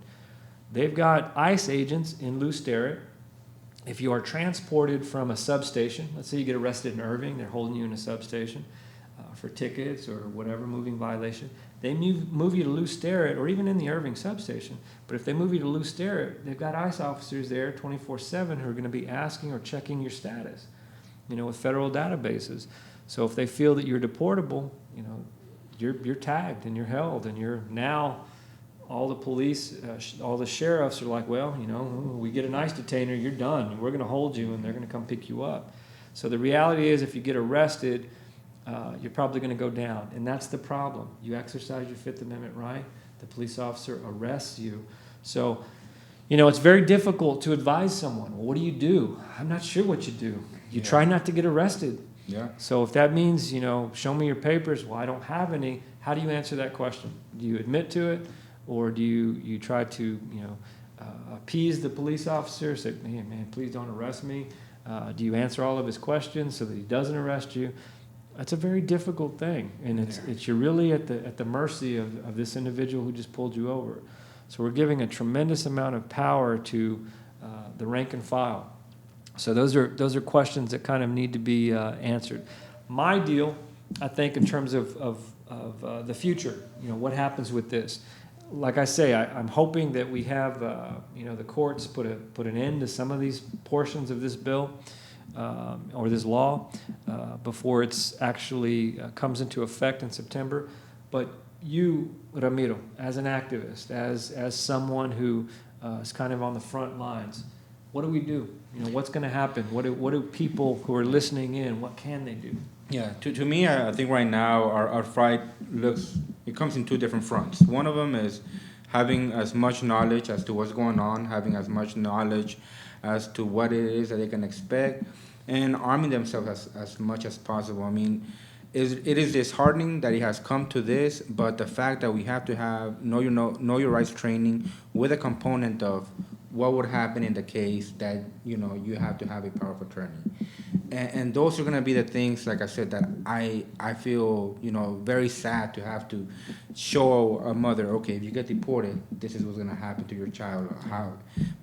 They've got ICE agents in Lew Sterrett. If you are transported from a substation, let's say you get arrested in Irving, they're holding you in a substation for tickets or whatever moving violation. They move you to Lew Sterrett or even in the Irving substation. But if they move you to Lew Sterrett, they've got ICE officers there 24/7 who are going to be asking or checking your status, with federal databases. So if they feel that you're deportable, you're tagged and you're held and you're now all the police, all the sheriffs are like, well, we get an ICE detainer, you're done. We're going to hold you, and they're going to come pick you up. So the reality is, if you get arrested, you're probably going to go down. And that's the problem. You exercise your Fifth Amendment right. The police officer arrests you. So, it's very difficult to advise someone. Well, what do you do? I'm not sure what you do. You try not to get arrested. Yeah. So if that means, show me your papers, well, I don't have any, how do you answer that question? Do you admit to it, or do you try to, appease the police officer, say, hey, man, please don't arrest me? Do you answer all of his questions so that he doesn't arrest you? That's a very difficult thing, and it's you're really at the mercy of this individual who just pulled you over. So we're giving a tremendous amount of power to the rank and file. So those are questions that kind of need to be answered. My deal, I think, in terms of the future, what happens with this? Like I say, I'm hoping that we have the courts put an end to some of these portions of this bill or this law before it's actually comes into effect in September. But you, Ramiro, as an activist, as someone who is kind of on the front lines, what do we do? What's going to happen? What do people who are listening in, what can they do? Yeah, to me, I think right now our fight comes in two different fronts. One of them is having as much knowledge as to what's going on, having as much knowledge as to what it is that they can expect, and arming themselves as much as possible. I mean, it is disheartening that it has come to this, but the fact that we have to have know your rights training with a component of what would happen in the case that you have to have a power of attorney, and those are going to be the things, like I said, that I feel very sad to have to show a mother, okay, if you get deported, this is what's going to happen to your child.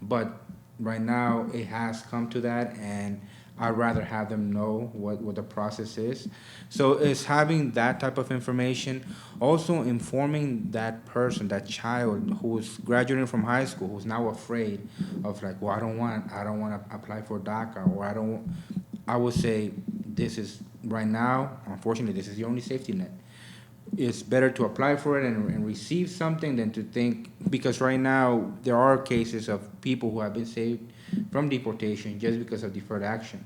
But right now it has come to that, and I'd rather have them know what the process is. So it's having that type of information, also informing that person, that child who's graduating from high school, who's now afraid of like, well, I don't want to apply for DACA, or I would say this is right now, unfortunately, this is the only safety net. It's better to apply for it and receive something than to think, because right now there are cases of people who have been saved from deportation just because of deferred action.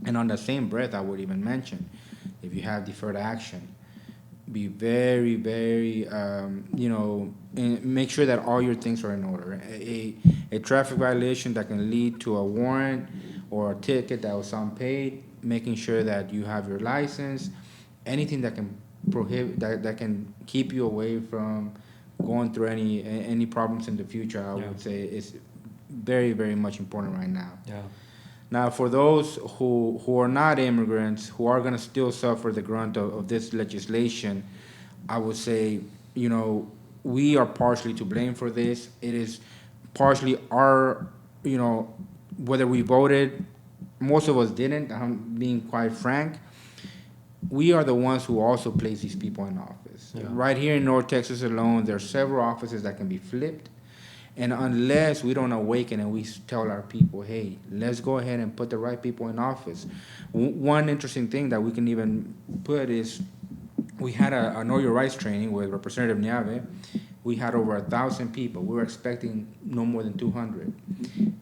And on the same breath, I would even mention, if you have deferred action, be very, very, make sure that all your things are in order. A traffic violation that can lead to a warrant or a ticket that was unpaid, making sure that you have your license, anything that can prohibit, that can keep you away from going through any problems in the future, I would say is very, very much important right now. Yeah. Now, for those who are not immigrants, who are going to still suffer the grunt of this legislation, I would say, we are partially to blame for this. It is partially our, whether we voted, most of us didn't, I'm being quite frank. We are the ones who also place these people in office. Yeah. Right here in North Texas alone, there are several offices that can be flipped. And unless we don't awaken and we tell our people, hey, let's go ahead and put the right people in office. One interesting thing that we can even put is we had a Know Your Rights training with Representative Niave. We had over 1,000 people. We were expecting no more than 200.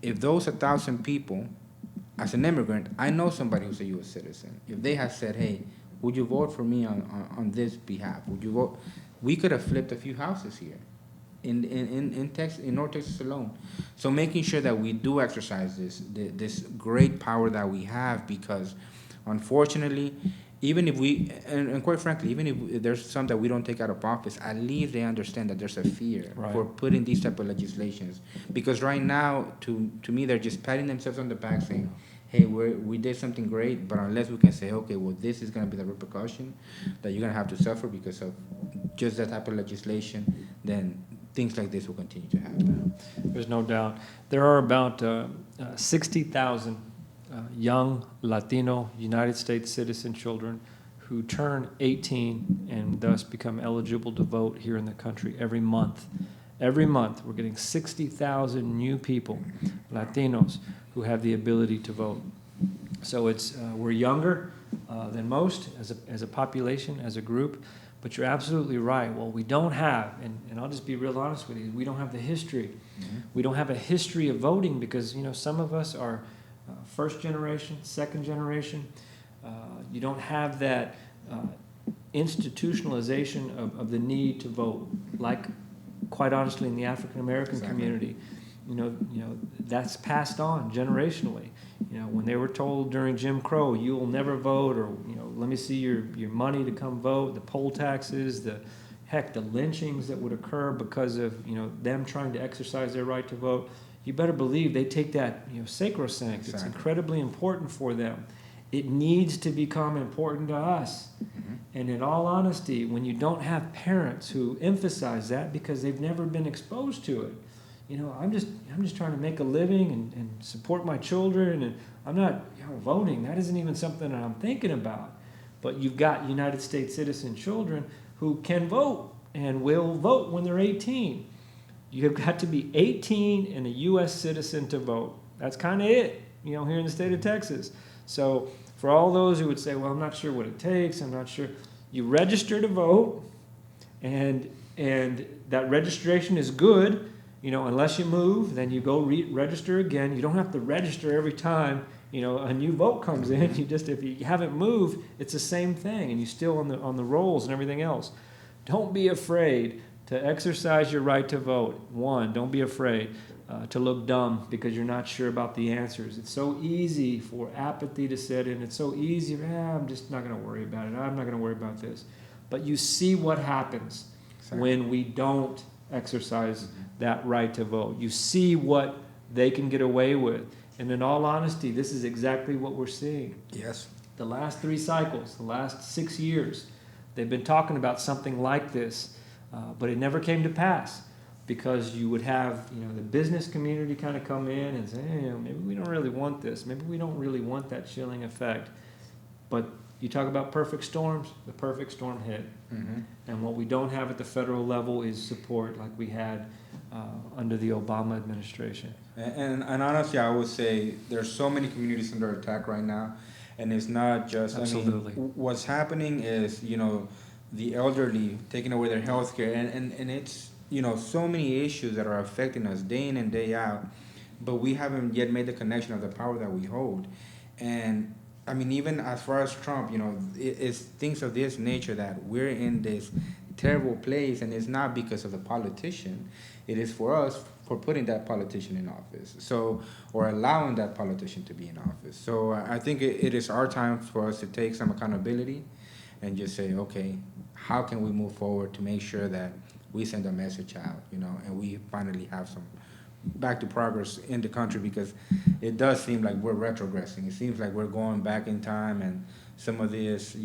If those 1,000 people, as an immigrant, I know somebody who's a U.S. citizen. If they had said, hey, would you vote for me on this behalf? Would you vote? We could have flipped a few houses here. In Texas, in North Texas alone. So making sure that we do exercise this great power that we have, because unfortunately, even if we, and quite frankly, even if there's some that we don't take out of office, at least they understand that there's a fear for putting these type of legislations. Because right now, to me, they're just patting themselves on the back saying, hey, we did something great, but unless we can say, okay, well, this is going to be the repercussion that you're going to have to suffer because of just that type of legislation, then things like this will continue to happen. There's no doubt. There are about 60,000 young Latino United States citizen children who turn 18 and thus become eligible to vote here in the country every month. Every month, we're getting 60,000 new people, Latinos, who have the ability to vote. So we're younger than most as a population, as a group, But you're absolutely right. Well, we don't have, and I'll just be real honest with you, we don't have the history. We don't have a history of voting because, some of us are first generation, second generation. You don't have that institutionalization of the need to vote, like, quite honestly, in the African American community. That's passed on generationally. When they were told during Jim Crow, you will never vote, or, let me see your money to come vote, the poll taxes, the lynchings that would occur because of, them trying to exercise their right to vote, you better believe they take that, sacrosanct. Exactly. It's incredibly important for them. It needs to become important to us. And in all honesty, when you don't have parents who emphasize that because they've never been exposed to it, I'm just trying to make a living and support my children, and I'm not voting. That isn't even something that I'm thinking about. But you've got United States citizen children who can vote and will vote when they're 18. You've got to be 18 and a U.S. citizen to vote. That's kind of it, here in the state of Texas. So for all those who would say, well, I'm not sure what it takes, I'm not sure, you register to vote, and that registration is good. Unless you move, then you go register again. You don't have to register every time, a new vote comes in. If you haven't moved, it's the same thing, and you're still on the rolls and everything else. Don't be afraid to exercise your right to vote. One, don't be afraid to look dumb because you're not sure about the answers. It's so easy for apathy to set in. It's so easy, I'm just not going to worry about it. I'm not going to worry about this. But you see what happens when we don't exercise that right to vote. You see what they can get away with. And in all honesty, this is exactly what we're seeing. Yes. The last 3 cycles, the last 6 years, they've been talking about something like this, but it never came to pass because you would have, the business community kind of come in and say, hey, maybe we don't really want this. Maybe we don't really want that chilling effect. But you talk about perfect storms, the perfect storm hit. And what we don't have at the federal level is support like we had under the Obama administration. And honestly, I would say there's so many communities under attack right now. And it's not just, Absolutely. What's happening is, the elderly taking away their health care. And it's, so many issues that are affecting us day in and day out. But we haven't yet made the connection of the power that we hold. And even as far as Trump, it's things of this nature that we're in this terrible place, and it's not because of the politician. It is for us for putting that politician in office, or allowing that politician to be in office. So I think it is our time for us to take some accountability and just say, okay, how can we move forward to make sure that we send a message out, and we finally have some back to progress in the country, because it does seem like we're retrogressing. It seems like we're going back in time, and some of this,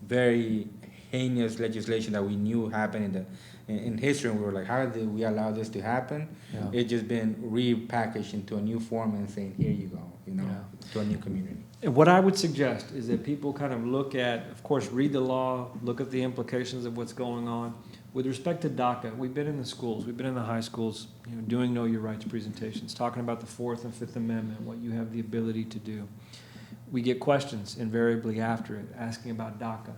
very heinous legislation that we knew happened in history, and we were like, how did we allow this to happen? Yeah. It's just been repackaged into a new form and saying, here you go, to a new community. And what I would suggest is that people kind of look at, of course, read the law, look at the implications of what's going on. With respect to DACA, we've been in the schools, we've been in the high schools, doing Know Your Rights presentations, talking about the 4th and 5th Amendment, what you have the ability to do. We get questions invariably after it, asking about DACA.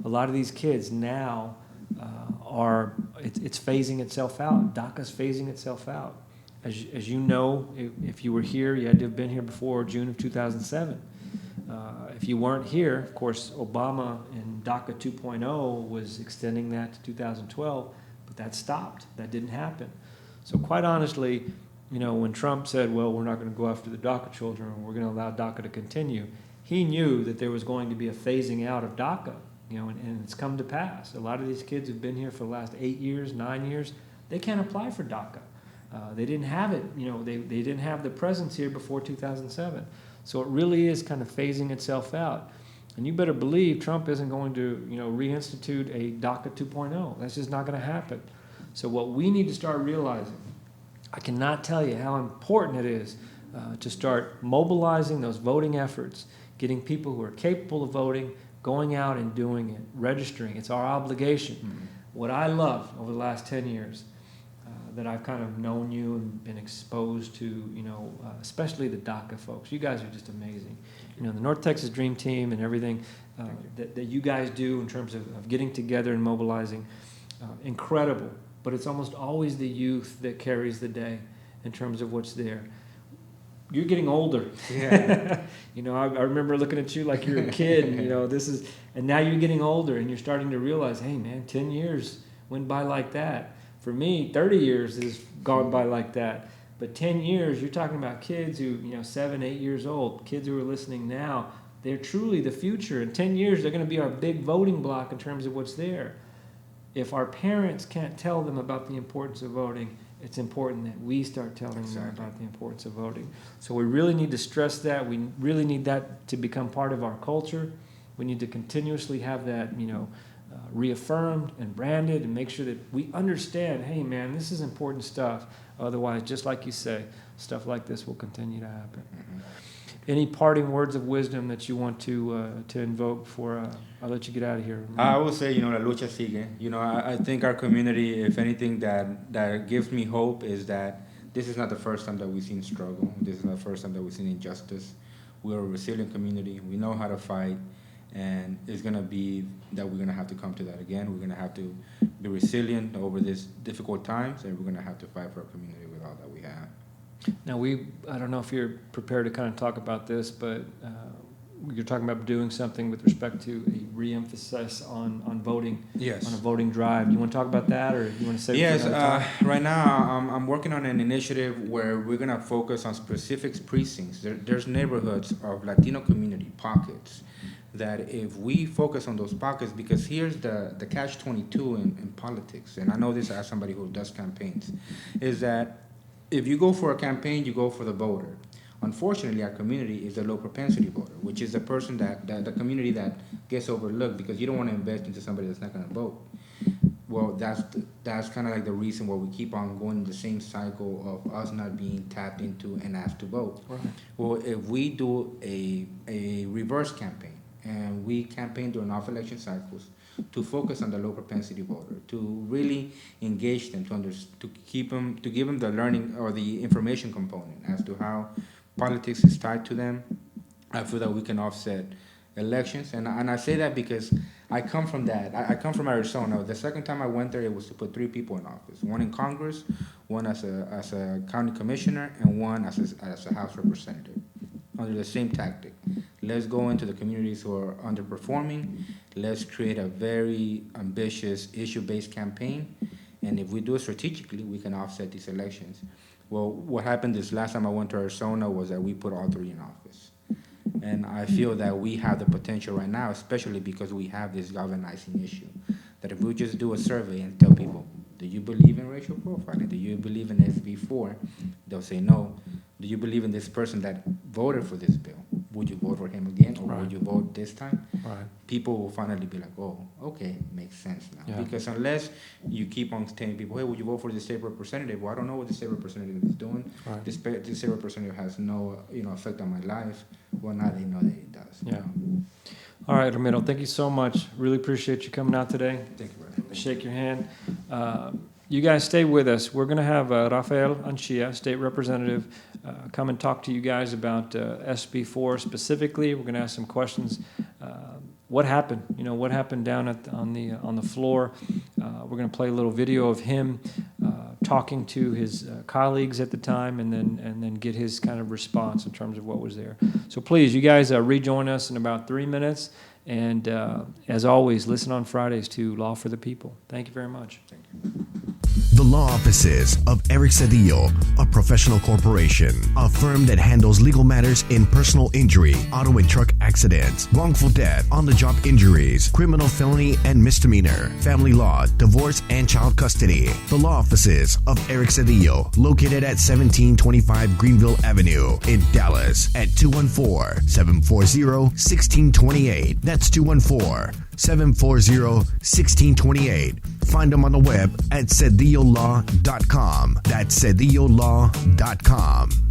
A lot of these kids now it's phasing itself out. DACA's phasing itself out. As you know, if you were here, you had to have been here before June of 2007. If you weren't here, of course, Obama and DACA 2.0 was extending that to 2012, but that stopped. That didn't happen. So quite honestly, when Trump said, well, we're not going to go after the DACA children, we're going to allow DACA to continue, he knew that there was going to be a phasing out of DACA, and it's come to pass. A lot of these kids who've been here for the last 8 years, 9 years, they can't apply for DACA. They didn't have it, they didn't have the presence here before 2007. So it really is kind of phasing itself out. And you better believe Trump isn't going to, reinstitute a DACA 2.0. That's just not going to happen. So what we need to start realizing, I cannot tell you how important it is to start mobilizing those voting efforts, getting people who are capable of voting, going out and doing it, registering. It's our obligation. Mm-hmm. What I love over the last 10 years, that I've kind of known you and been exposed to, especially the DACA folks. You guys are just amazing. The North Texas Dream Team and everything that you guys do in terms of getting together and mobilizing, incredible. But it's almost always the youth that carries the day in terms of what's there. You're getting older. Yeah. I remember looking at you like you're a kid, and, and now you're getting older and you're starting to realize, hey man, 10 years went by like that. For me, 30 years has gone by like that. But 10 years, you're talking about kids who, 7, 8 years old, kids who are listening now, they're truly the future. In 10 years, they're going to be our big voting block in terms of what's there. If our parents can't tell them about the importance of voting, it's important that we start telling them about the importance of voting. So we really need to stress that. We really need that to become part of our culture. We need to continuously have that, reaffirmed and branded and make sure that we understand, hey, man, this is important stuff. Otherwise, just like you say, stuff like this will continue to happen. Mm-hmm. Any parting words of wisdom that you want to invoke before I'll let you get out of here? I will say, la lucha sigue. I think our community, if anything, that gives me hope is that this is not the first time that we've seen struggle. This is not the first time that we've seen injustice. We're a resilient community. We know how to fight. And it's going to be that we're going to have to come to that again. We're going to have to be resilient over these difficult times, and we're going to have to fight for our community with all that we have. Now, I don't know if you're prepared to kind of talk about this, but you're talking about doing something with respect to a re-emphasis on voting, yes, on a voting drive. You want to talk about that, or you want to say yes? Right now, I'm working on an initiative where we're going to focus on specific precincts. There's neighborhoods of Latino community pockets that if we focus on those pockets, because here's the catch-22 in politics, and I know this as somebody who does campaigns, is that if you go for a campaign, you go for the voter. Unfortunately, our community is a low-propensity voter, which is the person the community that gets overlooked because you don't want to invest into somebody that's not going to vote. Well, that's kind of like the reason why we keep on going the same cycle of us not being tapped into and asked to vote. Right. Well, if we do a reverse campaign, and we campaign during off-election cycles to focus on the low-propensity voter, to really engage them, to give them the learning or the information component as to how politics is tied to them. I feel that we can offset elections, and I say that because I come from that. I come from Arizona. The second time I went there, it was to put 3 people in office: one in Congress, one as a county commissioner, and one as a House representative. Under the same tactic. Let's go into the communities who are underperforming. Let's create a very ambitious issue-based campaign. And if we do it strategically, we can offset these elections. Well, what happened this last time I went to Arizona was that we put all 3 in office. And I feel that we have the potential right now, especially because we have this galvanizing issue, that if we just do a survey and tell people, do you believe in racial profiling? Do you believe in SB4? They'll say no. Do you believe in this person that voted for this bill? Would you vote for him again, or would you vote this time? Right. People will finally be like, oh, okay, makes sense now. Yeah. Because unless you keep on telling people, hey, would you vote for the state representative? Well, I don't know what the state representative is doing. Right. This state representative has no effect on my life. Well, now they know that it does. Yeah. All right, Ramiro, thank you so much. Really appreciate you coming out today. Thank you, brother. Shake your hand. You guys stay with us. We're going to have Rafael Anchia, state representative, come and talk to you guys about SB4 specifically. We're going to ask some questions. What happened? What happened down on the floor? We're going to play a little video of him talking to his colleagues at the time, and then get his kind of response in terms of what was there. So please, you guys rejoin us in about 3 minutes. And as always, listen on Fridays to Law for the People. Thank you very much. Thank you. The law offices of Eric Cedillo, a professional corporation, a firm that handles legal matters in personal injury, auto and truck accidents, wrongful death, on-the-job injuries, criminal felony and misdemeanor, family law, divorce, and child custody. The law offices of Eric Cedillo, located at 1725 Greenville Avenue in Dallas, at 214-740-1628. That's 214-740-1628. Find them on the web at cedillolaw.com. That's cedillolaw.com.